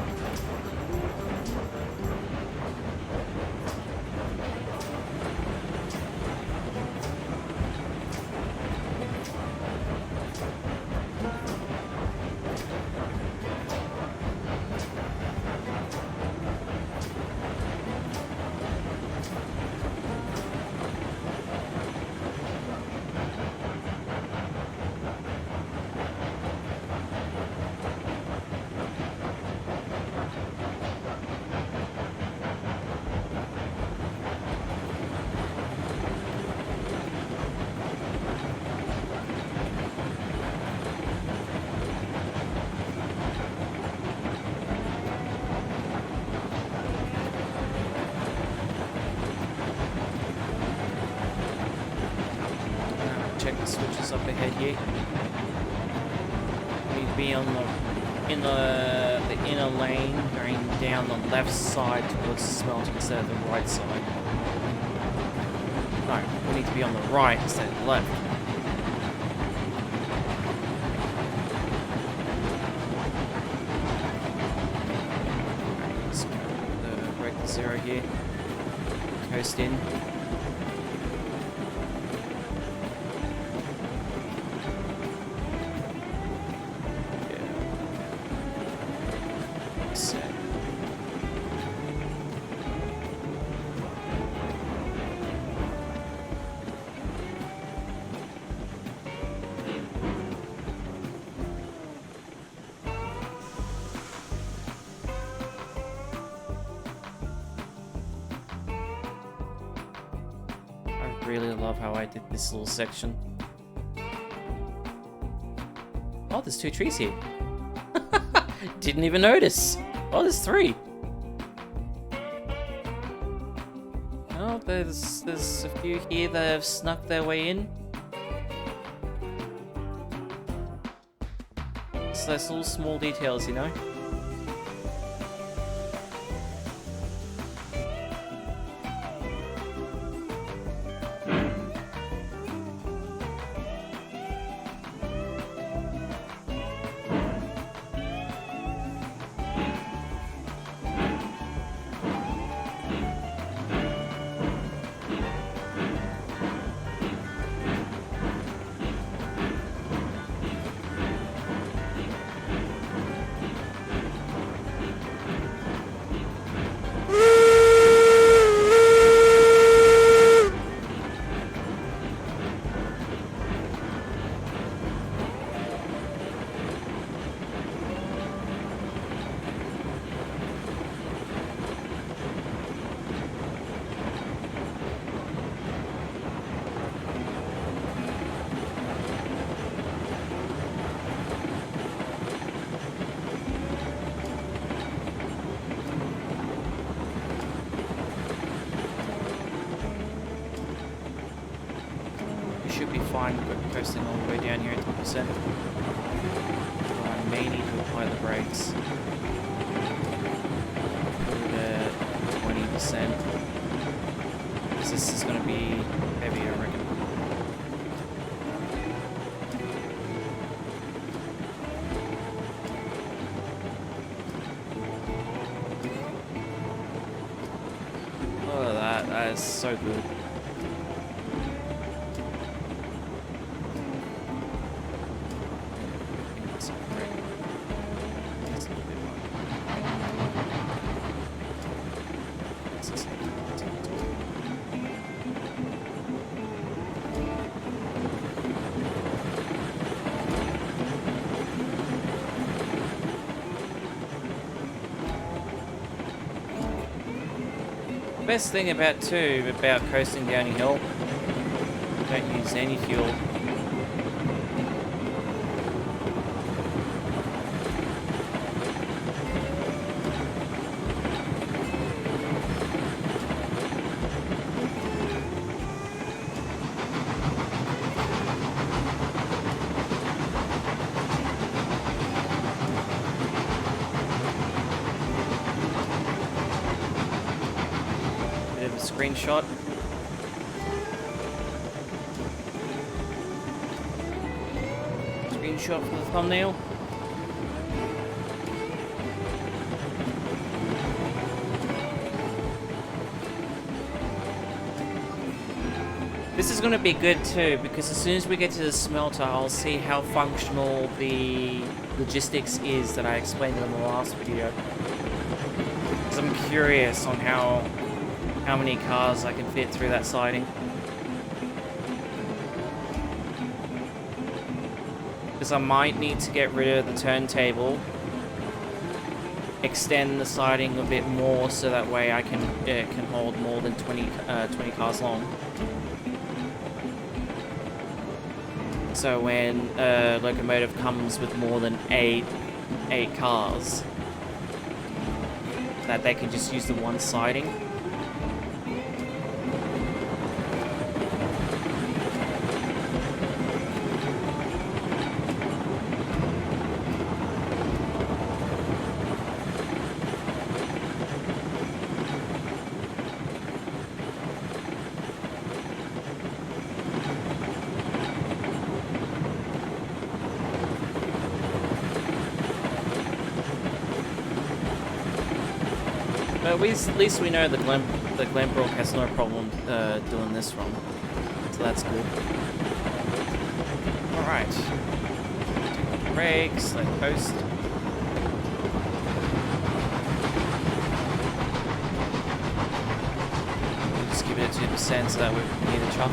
Check the switches up ahead here. We need to be on the inner lane, going down the left side towards the smelter instead of the right side. No, we need to be on the right instead of the left. Okay, let's go break the 0 here. Coast in. I really love how I did this little section. Oh, there's 2 trees here. Didn't even notice. Oh, there's 3. Oh, there's a few here that have snuck their way in. It's those little small details, you know? coasting all the way down here at 10%. So I may need to apply the brakes. Put it at 20%. Because this is going to be heavy, I reckon. Look at that, that is so good. Best thing about coasting down a hill, don't use any fuel. Screenshot. Screenshot for the thumbnail. This is going to be good too, because as soon as we get to the smelter, I'll see how functional the logistics is that I explained in the last video. Because I'm curious on how many cars I can fit through that siding. Because I might need to get rid of the turntable, extend the siding a bit more so that way I can hold more than 20 cars long. So when a locomotive comes with more than eight cars, that they can just use the one siding. At least we know the Glenbrook has no problem doing this wrong, so that's good. Alright. Take the brakes, let coast. Just give it a 2% so that we're near the chop.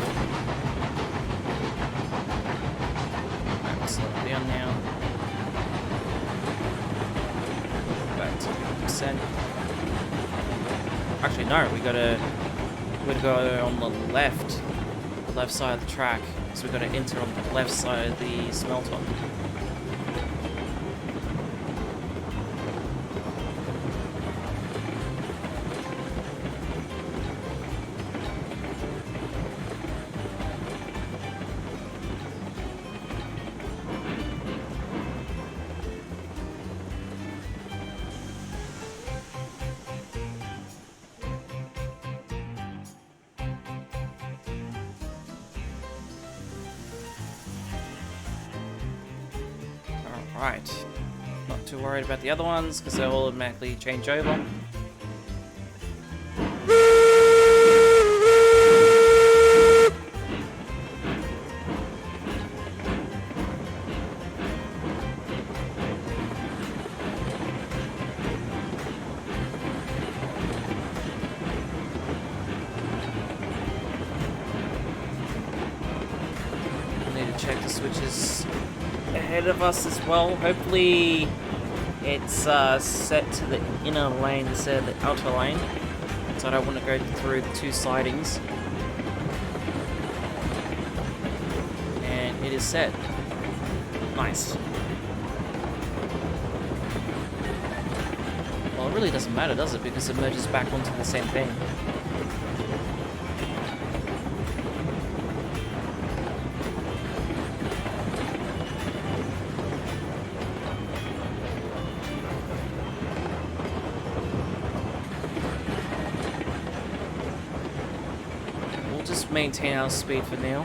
Alright, we'll slow it down now. Back to 50%. Actually, no, we gotta go on the left side of the track. So we've got to enter on the left side of the smelter. Right, not too worried about the other ones because they'll automatically change over. Need to check the switches ahead of us as well. Hopefully it's set to the inner lane instead of the outer lane, so I don't want to go through the two sidings. And it is set. Nice. Well, it really doesn't matter, does it? Because it merges back onto the same thing. just maintain our speed for now.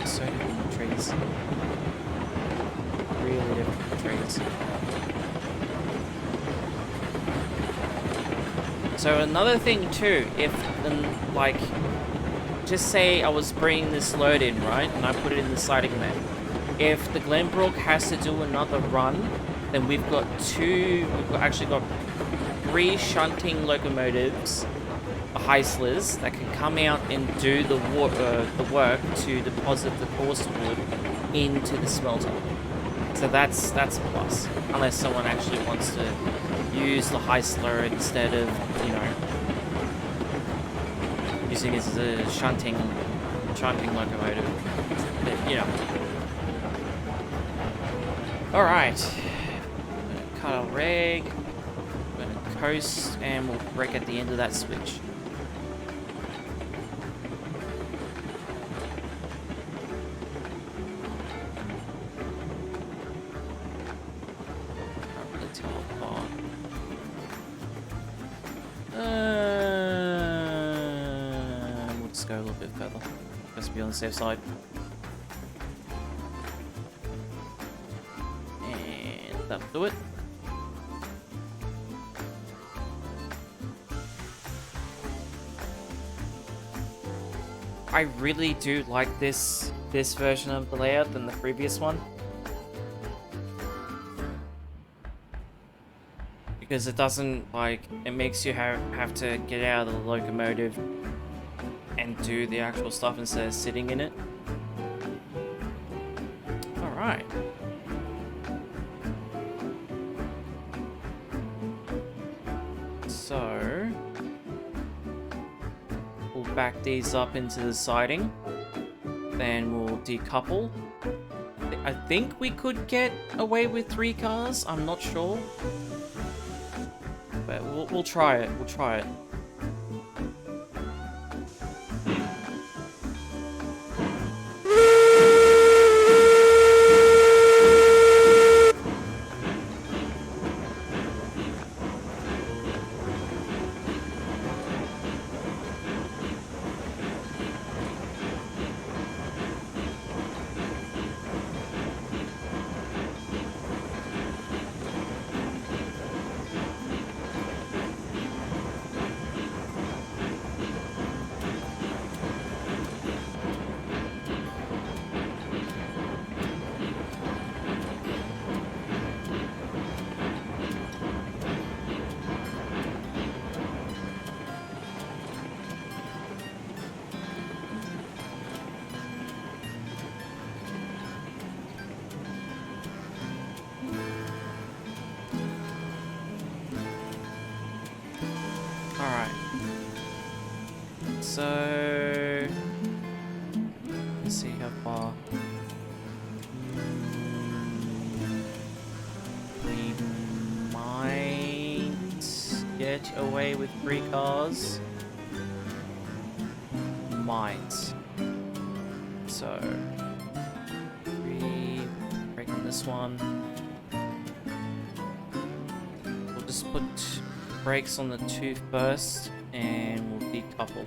So different trees. Really different trees. So another thing too, if like, just say I was bringing this load in, right, and I put it in the siding map. If the Glenbrook has to do another run, then we've actually got 3 shunting locomotives, heislers, that can come out and do the work to deposit the coarse wood into the smelter. So that's a plus, unless someone actually wants to use the heisler instead of, you know, using it as a shunting locomotive. But, you know. Alright. Cut our reg. We're gonna coast, and we'll break at the end of that switch. We'll just go a little bit further. Just be on the safe side. And that'll do it. I really do like this version of the layout than the previous one. Because it doesn't, like, it makes you have to get out of the locomotive and do the actual stuff instead of sitting in it. Alright. So we'll back these up into the siding. Then we'll decouple. I think we could get away with 3 cars, I'm not sure. But we'll try it. We'll try it. Alright. So let's see how far. We might get away with 3 cars. Might. So 3, breaking this one. We'll just put brakes on the 2 first, and we'll decouple.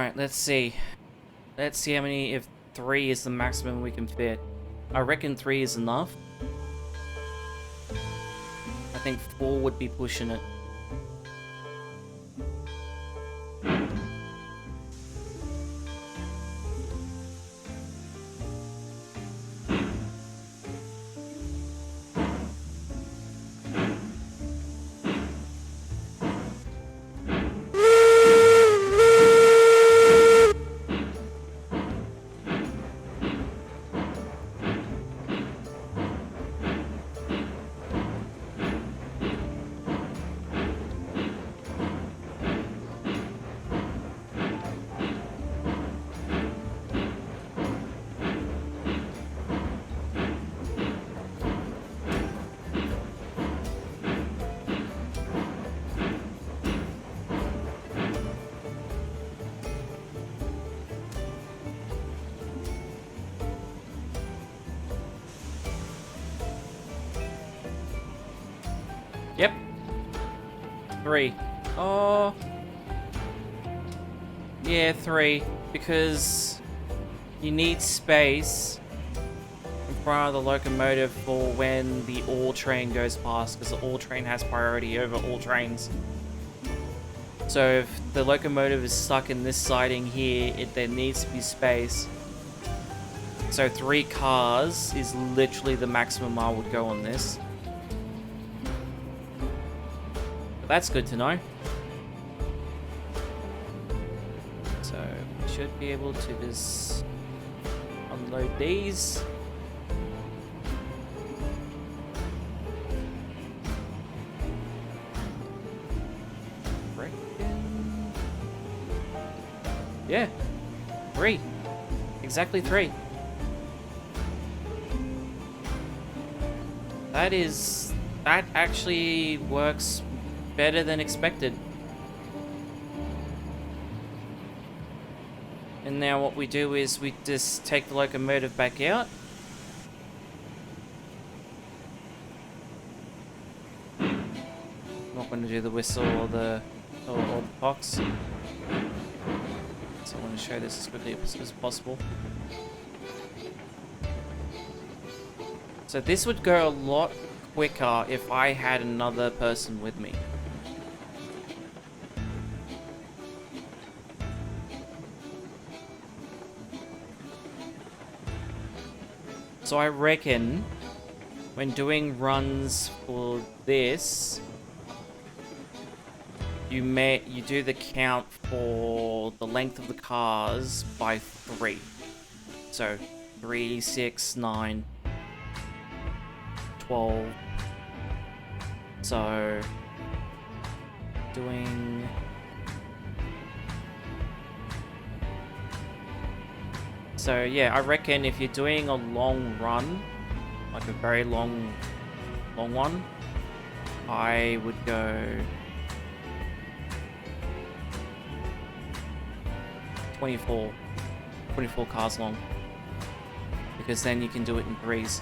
Alright, let's see. Let's see how many, if 3 is the maximum we can fit. I reckon 3 is enough. I think 4 would be pushing it. Yep. 3. Oh. Yeah, 3. Because you need space in front of the locomotive for when the ore train goes past, because the ore train has priority over all trains. So if the locomotive is stuck in this siding here, there needs to be space. So 3 cars is literally the maximum I would go on this. That's good to know. So we should be able to just unload these. Reckon. Yeah, 3. Exactly 3. That actually works better than expected. And now what we do is we just take the locomotive back out. I'm not going to do the whistle or the box. So I want to show this as quickly as possible. So this would go a lot quicker if I had another person with me. So I reckon when doing runs for this, you do the count for the length of the cars by 3. So 3, 6, 9, 12. So doing So yeah, I reckon if you're doing a long run, like a very long one, I would go 24 cars long, because then you can do it in 3s.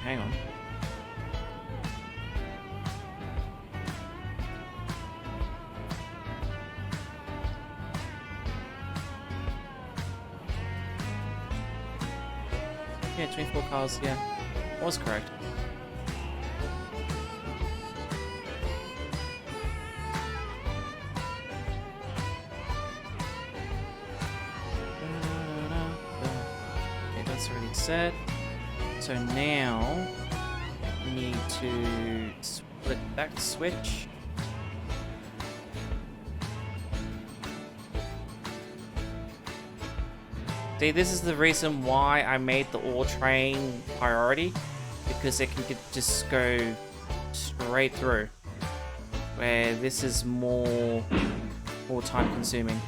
Hang on. Yeah, 24 cars, yeah. Was correct. Okay, that's already set. So now we need to split that switch. See, this is the reason why I made the ore train priority, because it can just go straight through, where this is more time consuming.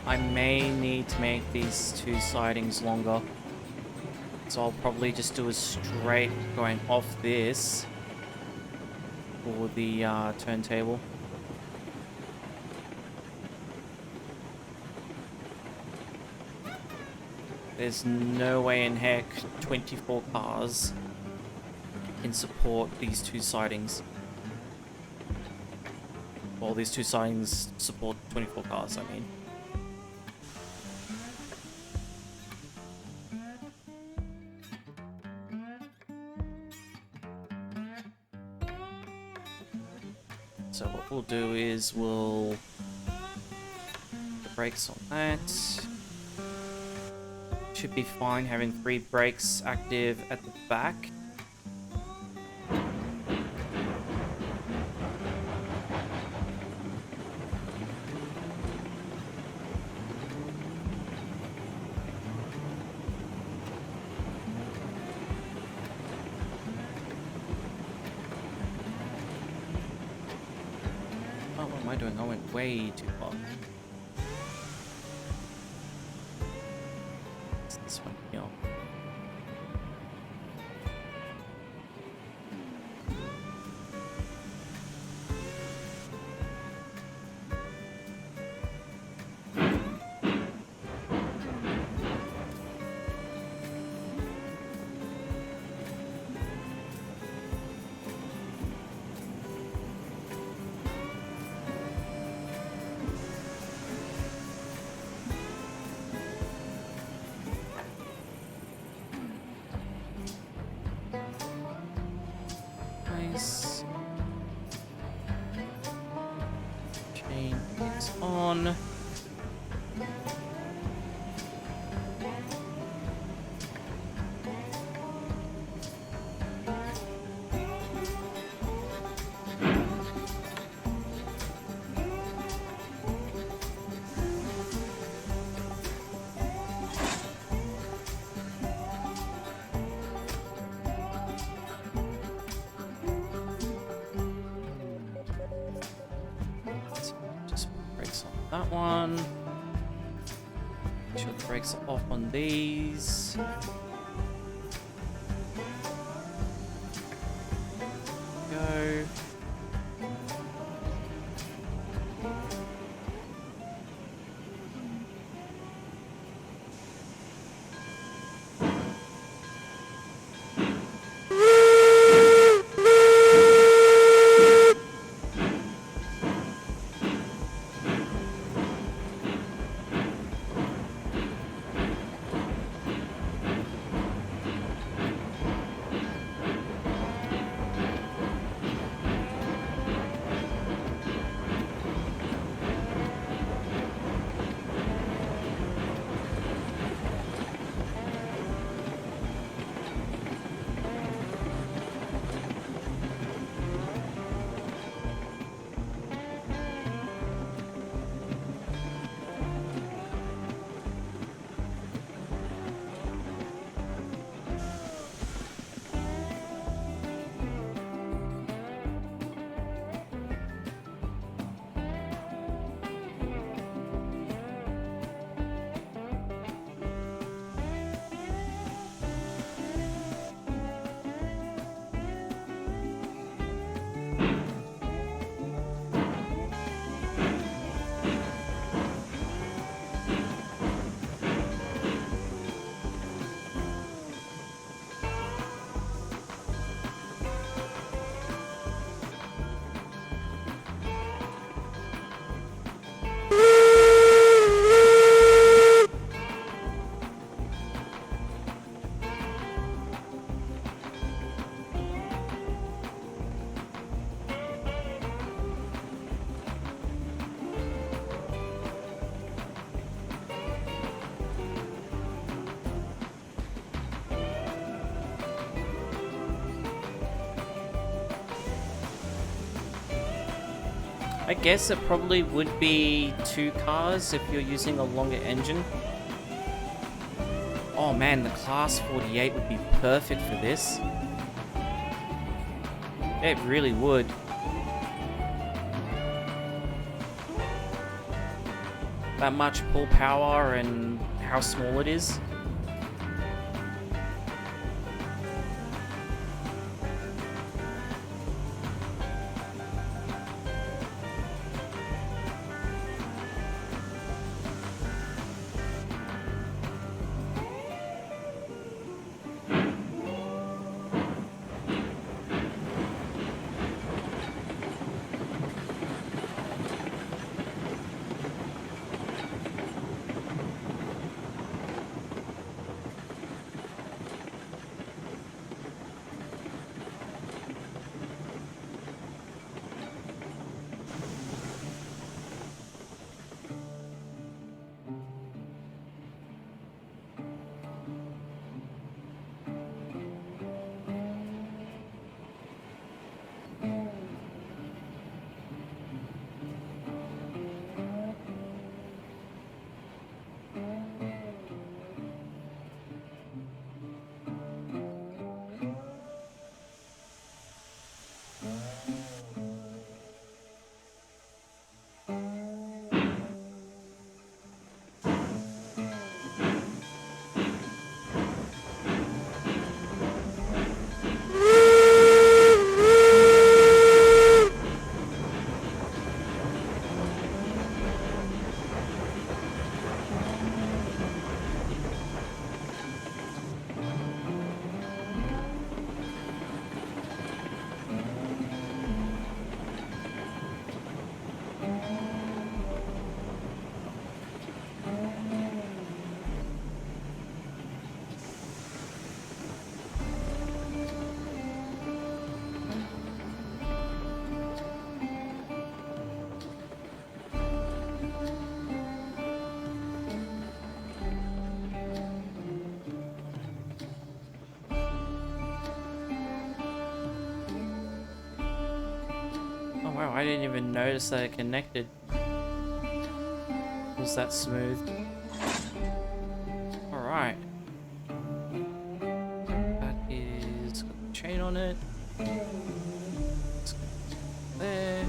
I may need to make these two sidings longer. So I'll probably just do a straight going off this for the turntable. There's no way in heck 24 cars can support these two sidings. Well, these two sidings support 24 cars, I mean. So what we'll do is we'll put the brakes on that. Should be fine having 3 brakes active at the back. Oh, what am I doing? I went way too far. This one here. Nice. Chain is on. Just brakes on that one. Make sure the brakes are off on these. Go. I guess it probably would be 2 cars if you're using a longer engine. Oh man, the Class 48 would be perfect for this. It really would. that much pull power and how small it is. Wow, I didn't even notice that it connected. It was that smooth. Alright. That is got the chain on it. Let's go there.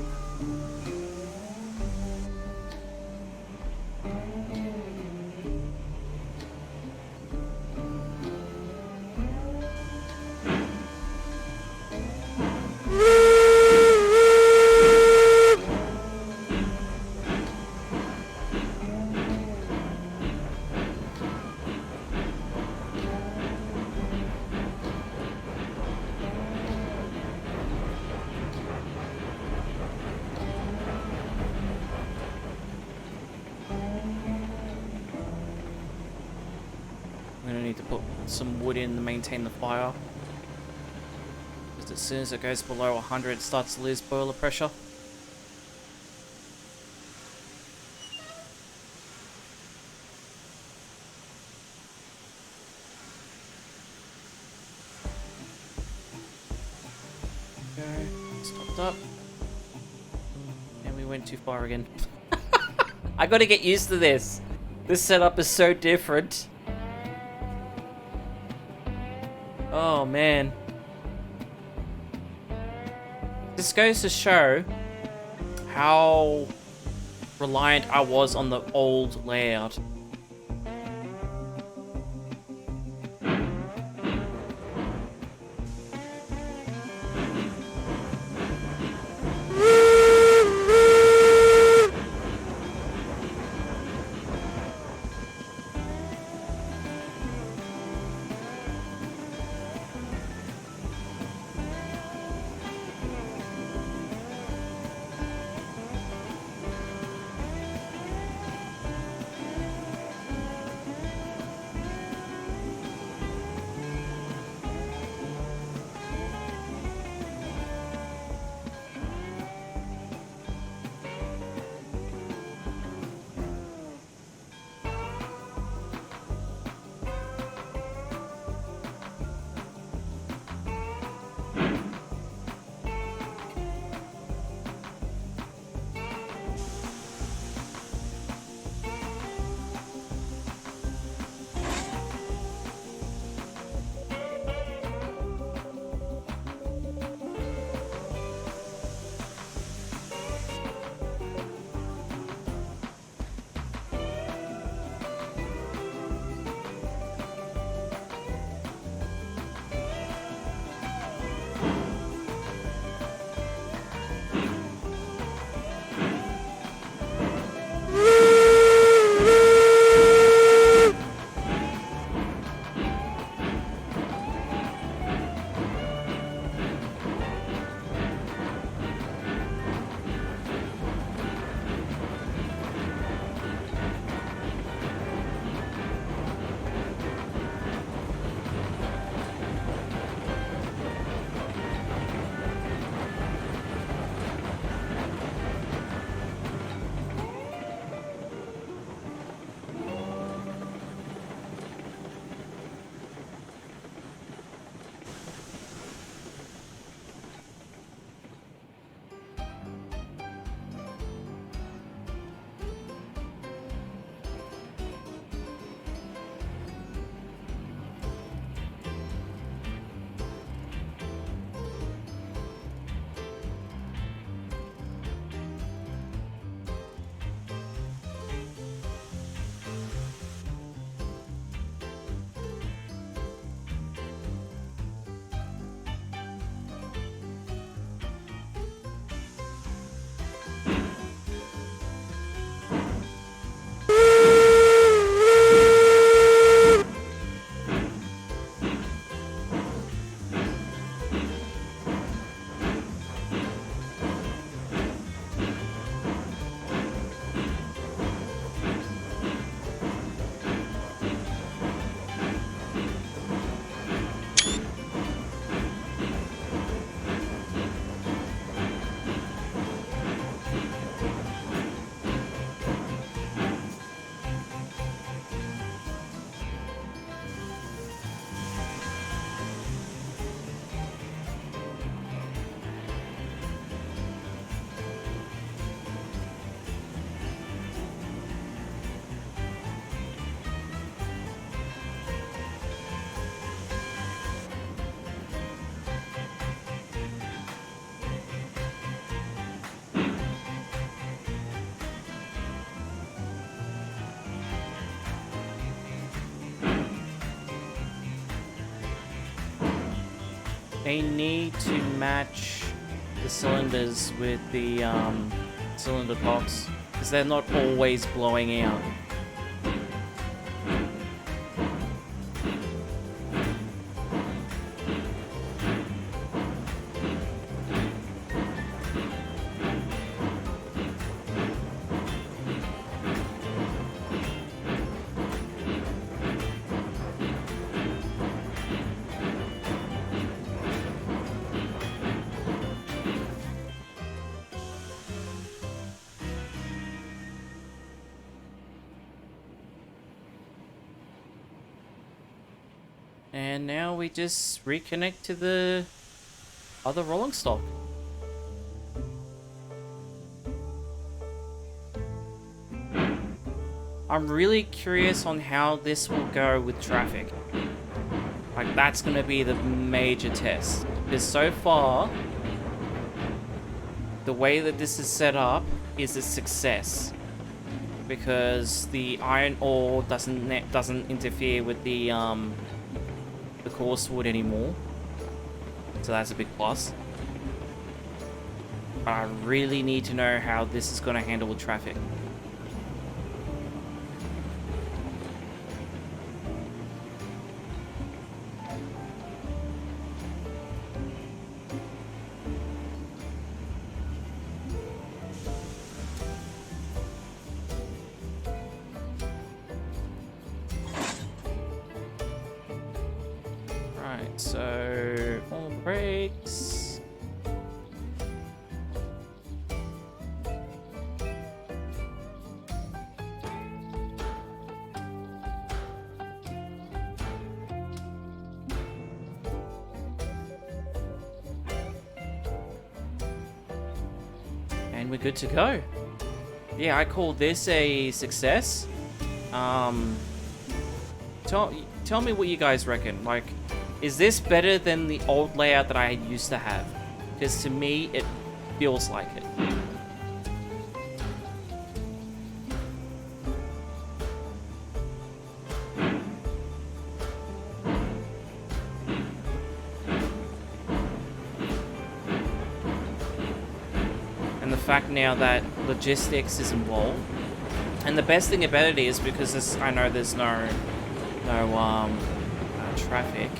I'm gonna need to put some wood in to maintain the fire. Because as soon as it goes below 100, it starts to lose boiler pressure. Okay, stopped up. And we went too far again. I gotta get used to this. This setup is so different. Oh man. This goes to show how reliant I was on the old layout. they need to match the cylinders with the cylinder box, because they're not always blowing out. And now we just reconnect to the other rolling stock. I'm really curious on how this will go with traffic. Like, that's going to be the major test. Because so far, the way that this is set up is a success. Because the iron ore doesn't interfere with the coarse wood anymore, so that's a big plus. But I really need to know how this is going to handle with traffic. So, all brakes. And we're good to go. Yeah, I call this a success. Tell me what you guys reckon. Like, is this better than the old layout that I used to have? Because to me, it feels like it. And the fact now that logistics is involved. And the best thing about it is, because I know there's no traffic,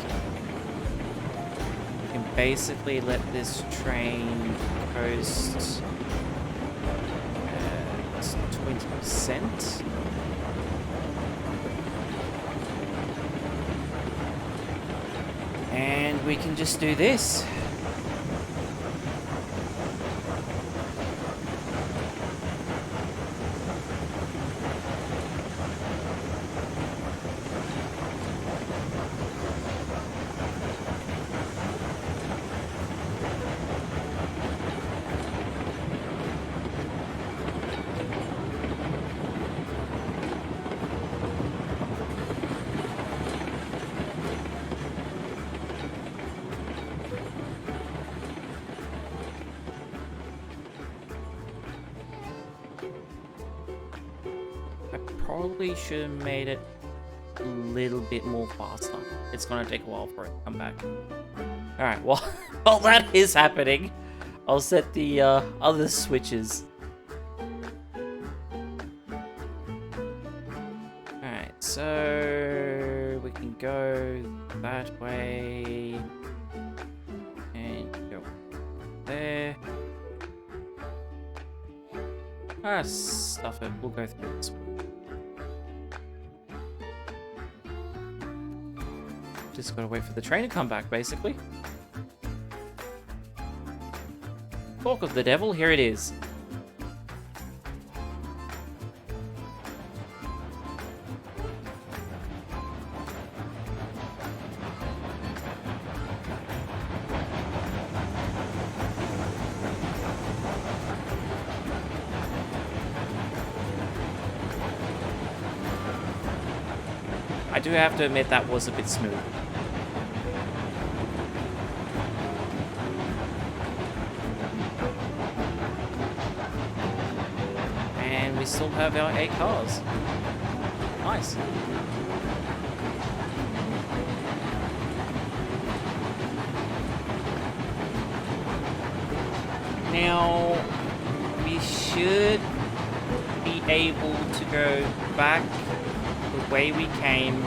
basically let this train coast at 20%. And we can just do this. Probably should have made it a little bit more faster. It's gonna take a while for it to come back. Alright, well, while that is happening, I'll set the other switches. Alright, so we can go that way and go there. Ah, stuff it, we'll go through this one. Just gotta wait for the train to come back, basically. Talk of the devil, here it is. I do have to admit that was a bit smooth. And we still have our 8 cars. Nice. Now, we should be able to go back the way we came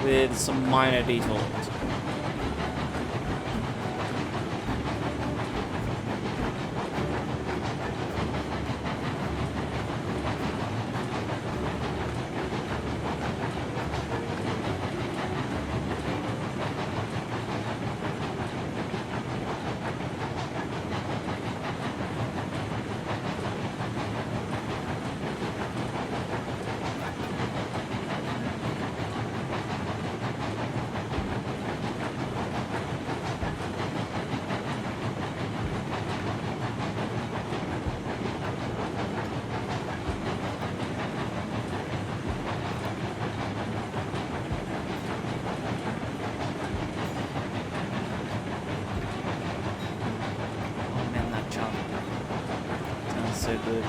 with some minor detours. So good.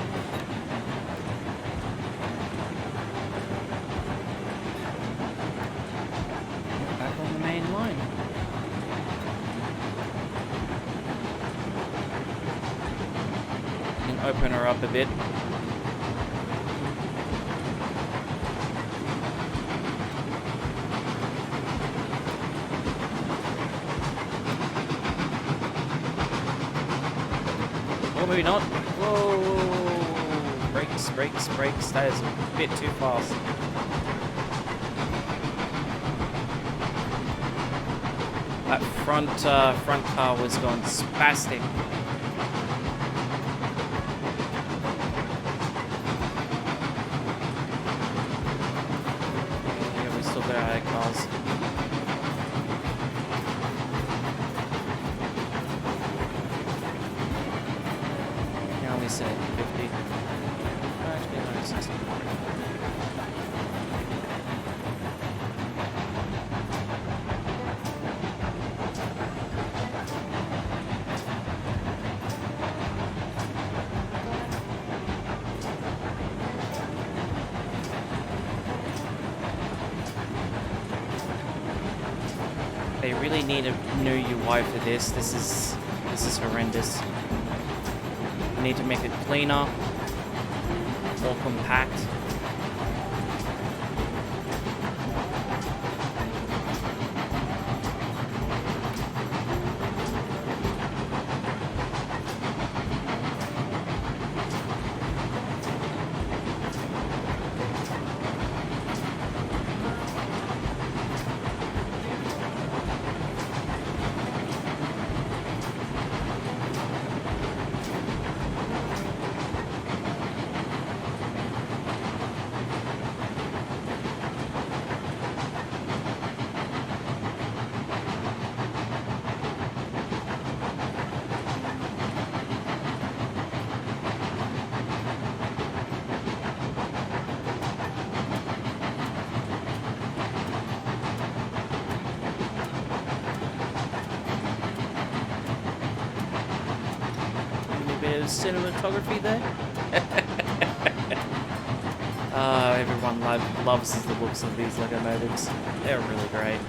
Back on the main line. Can open her up a bit. Or maybe not. Whoa! Brakes, brakes, brakes. That is a bit too fast. That front car was going spastic. Yeah, we still got our cars. Said 50. Actually, no, 60. They really need a new UI for this. This is horrendous. Need to make it cleaner, more compact. Cinematography there. Everyone loves the looks of these locomotives. They're really great.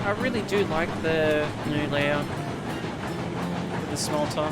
I really do like the new layout of the Smelter.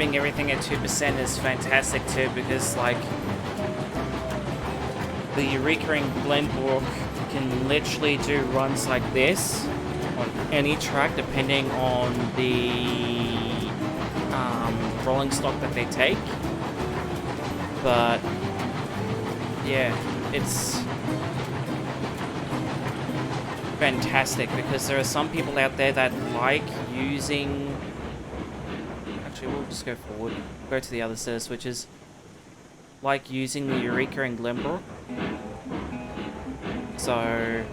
having everything at 2% is fantastic too, because like the Eureka and Glenbrook can literally do runs like this on any track depending on the rolling stock that they take. But yeah, it's fantastic because there are some people out there that like using... Actually, we'll just go forward. Go to the other set of switches. Like using the Eureka and Glenbrook. So,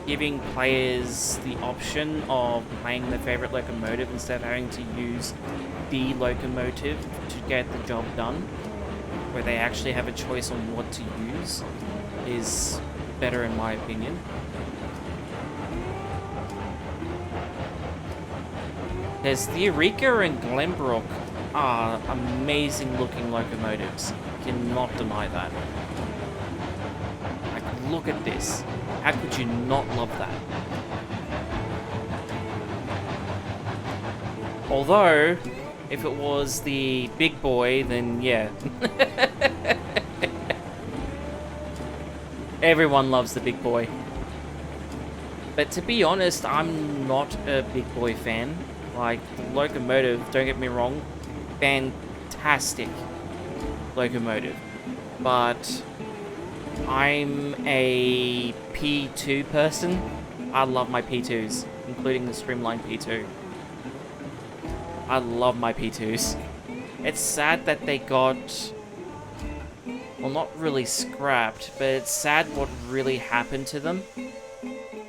giving players the option of playing their favorite locomotive instead of having to use the locomotive to get the job done, where they actually have a choice on what to use, is better in my opinion. Because the Eureka and Glenbrook are amazing looking locomotives. Cannot deny that. Like, look at this. How could you not love that? Although, if it was the big boy, then yeah. Everyone loves the big boy. But to be honest, I'm not a big boy fan. Like, the locomotive, don't get me wrong, fantastic locomotive. But I'm a P2 person. I love my P2s, including the Streamline P2. I love my P2s. It's sad that they got... well, not really scrapped, but it's sad what really happened to them.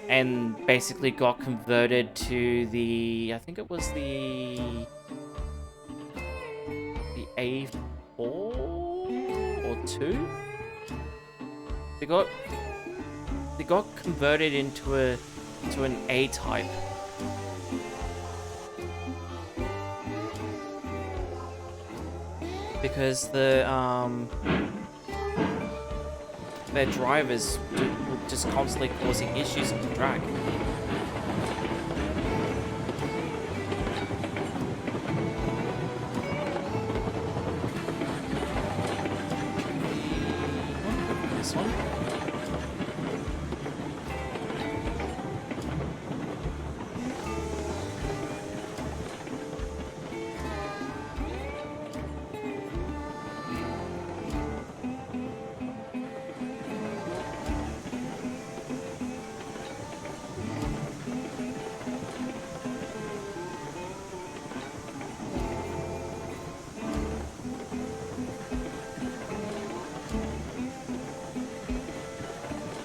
And basically got converted to the... I think it was the A4 or 2? They got converted into an A-type. Because their drivers were just constantly causing issues on the track. This one.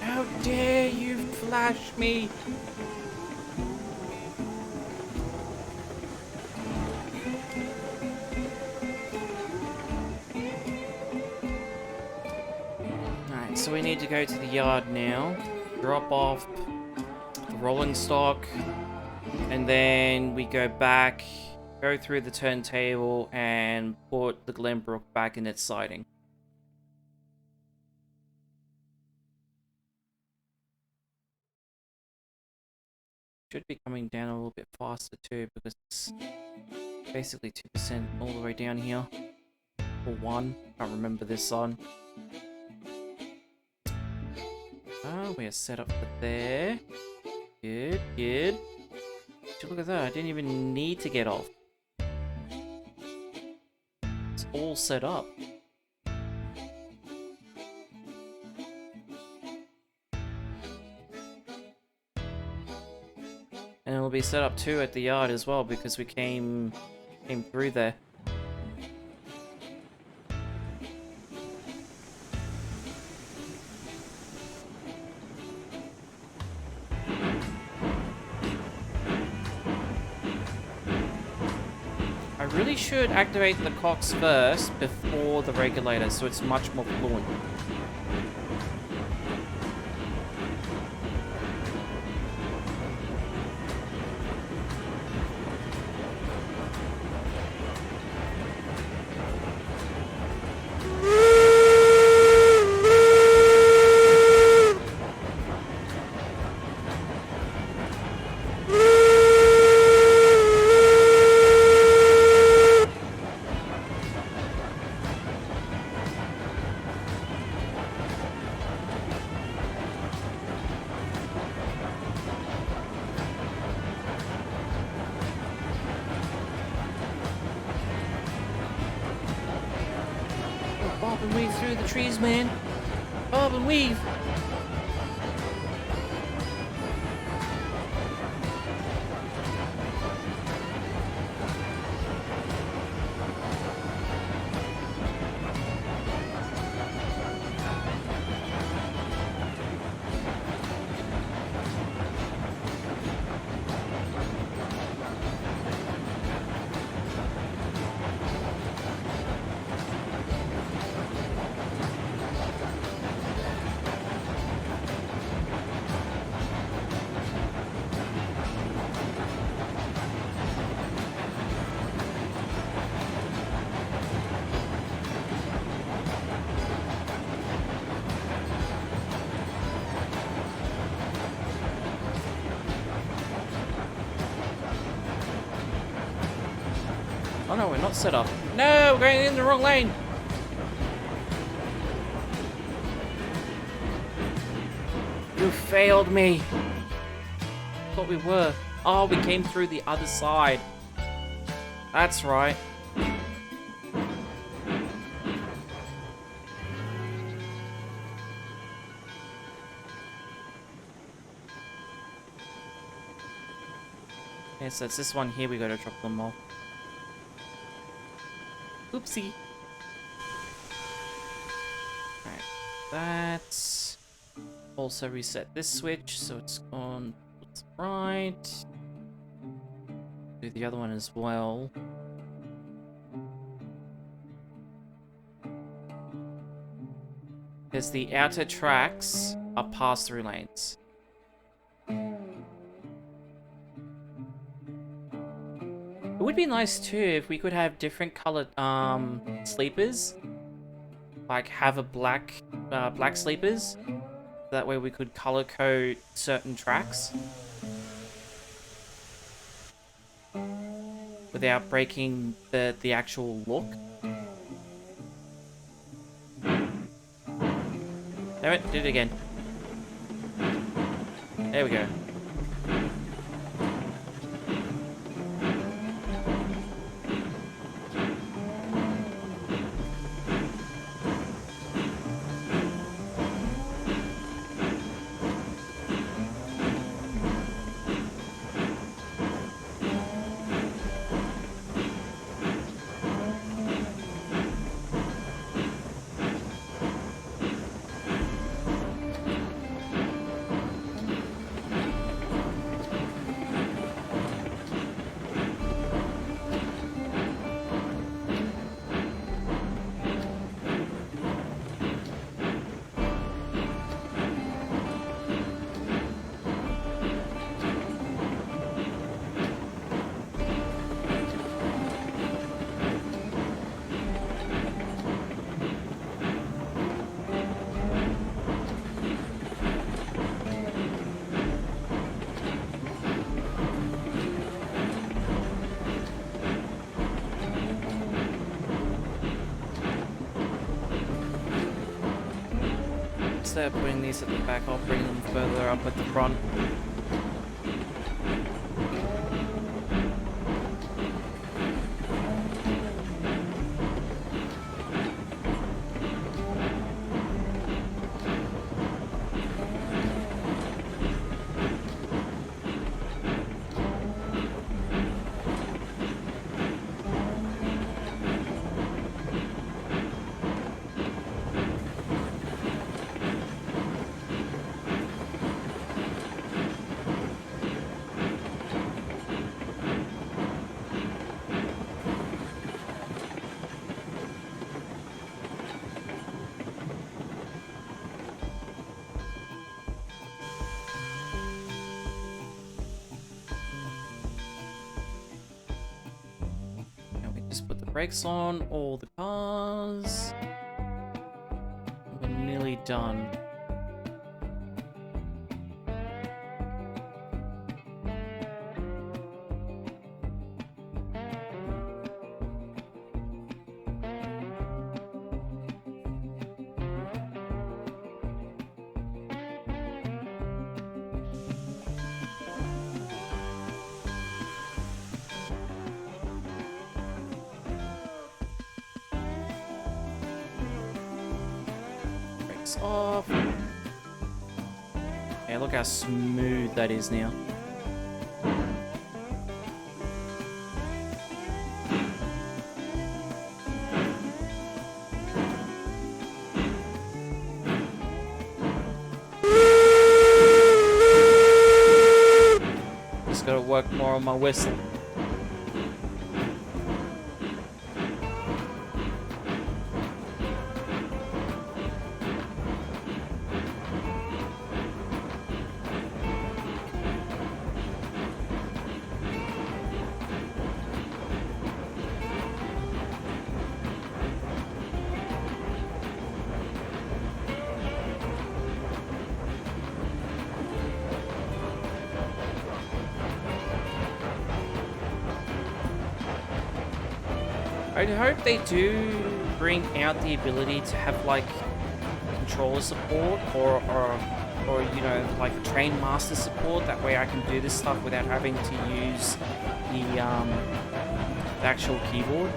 How dare you flash me! Alright, so we need to go to the yard now, drop off the rolling stock, and then we go back, go through the turntable, and put the Glenbrook back in its siding. Should be coming down a little bit faster too, because it's basically 2% all the way down here. Or 1, can't remember this on. Oh, we are set up for there. Good, good. Look at that, I didn't even need to get off. It's all set up. And it'll be set up too at the yard as well, because we came through there. I really should activate the cox first before the regulator, so it's much more fluent. and weave through the trees, man. Bob and weave. Oh no, we're not set up. No, we're going in the wrong lane. You failed me. Thought we were. Oh, we came through the other side. That's right. Yeah, so it's this one here we gotta drop them off. Oopsie. Alright, that's also reset this switch, so it's on what's right. Do the other one as well. Because the outer tracks are pass-through lanes. It would be nice too if we could have different colored sleepers. Like have a black sleepers. That way we could color code certain tracks without breaking the actual look. Damn it, did it again. There we go. Instead of putting these at the back, I'll bring them further up at the front. Just put the brakes on all the cars. We're nearly done. It's off. Yeah, look how smooth that is now. Just gotta work more on my whistle. I hope they do bring out the ability to have like controller support or you know, like train master support. That way I can do this stuff without having to use the actual keyboard.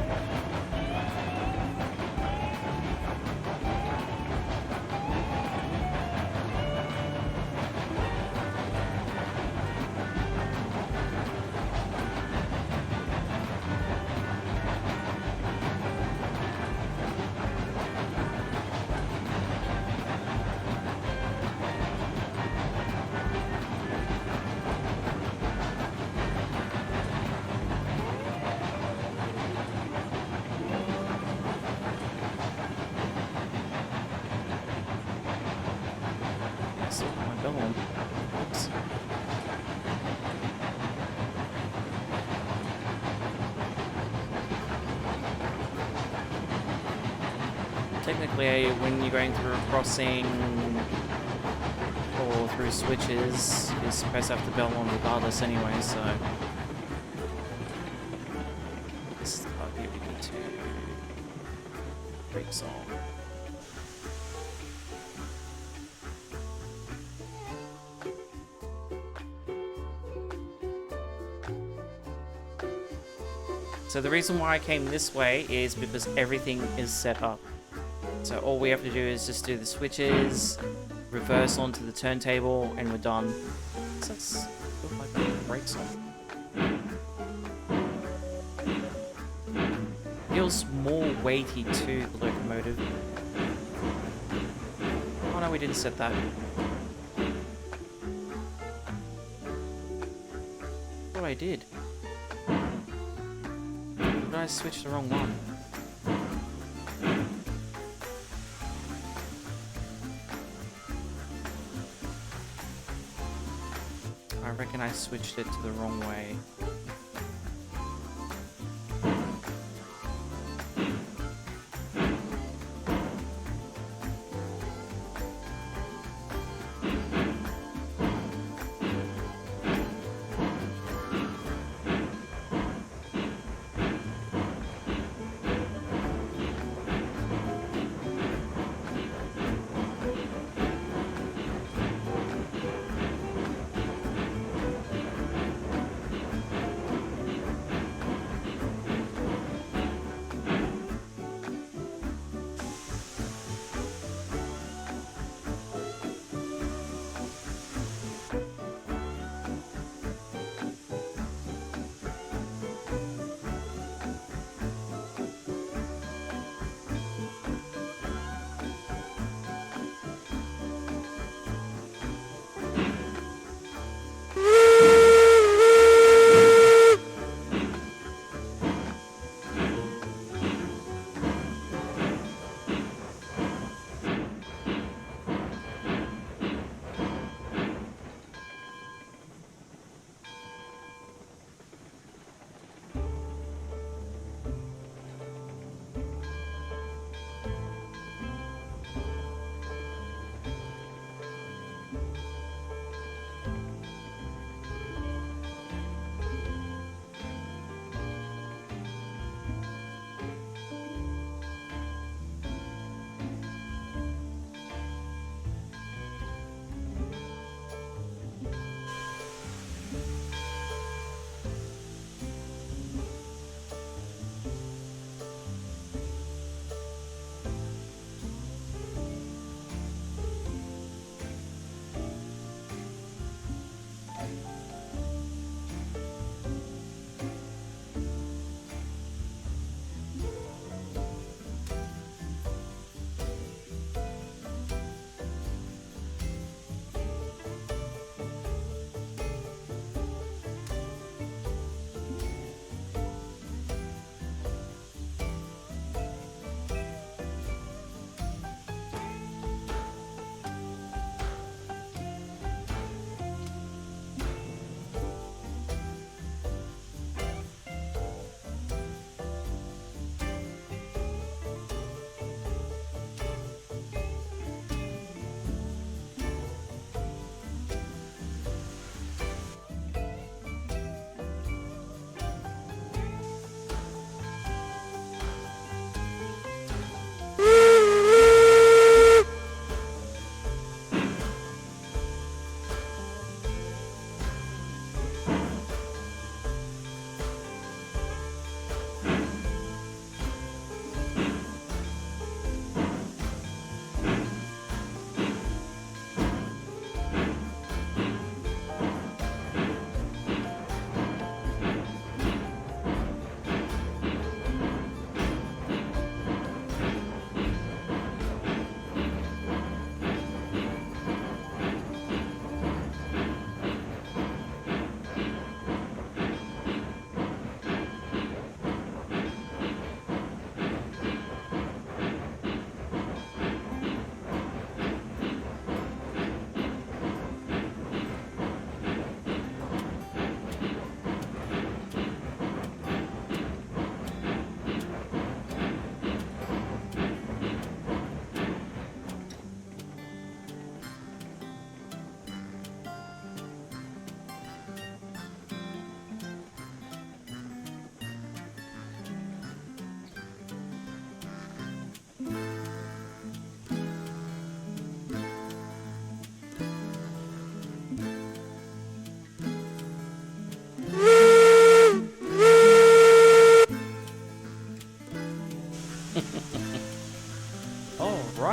Technically, when you're going through a crossing or through switches, you're supposed to have the bell on regardless anyway, so... This is the part here we need to... brakes on. So the reason why I came this way is because everything is set up. So all we have to do is just do the switches, reverse onto the turntable, and we're done. So let's put my brakes on. Feels more weighty to the locomotive. Oh no, we didn't set that. Oh, I did. Did I switch the wrong one? I reckon I switched it to the wrong way.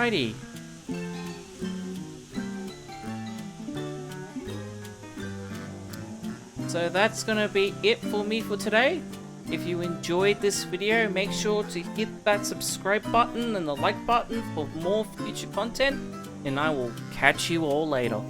Alrighty. So that's gonna be it for me for today. If you enjoyed this video, make sure to hit that subscribe button and the like button for more future content, and I will catch you all later.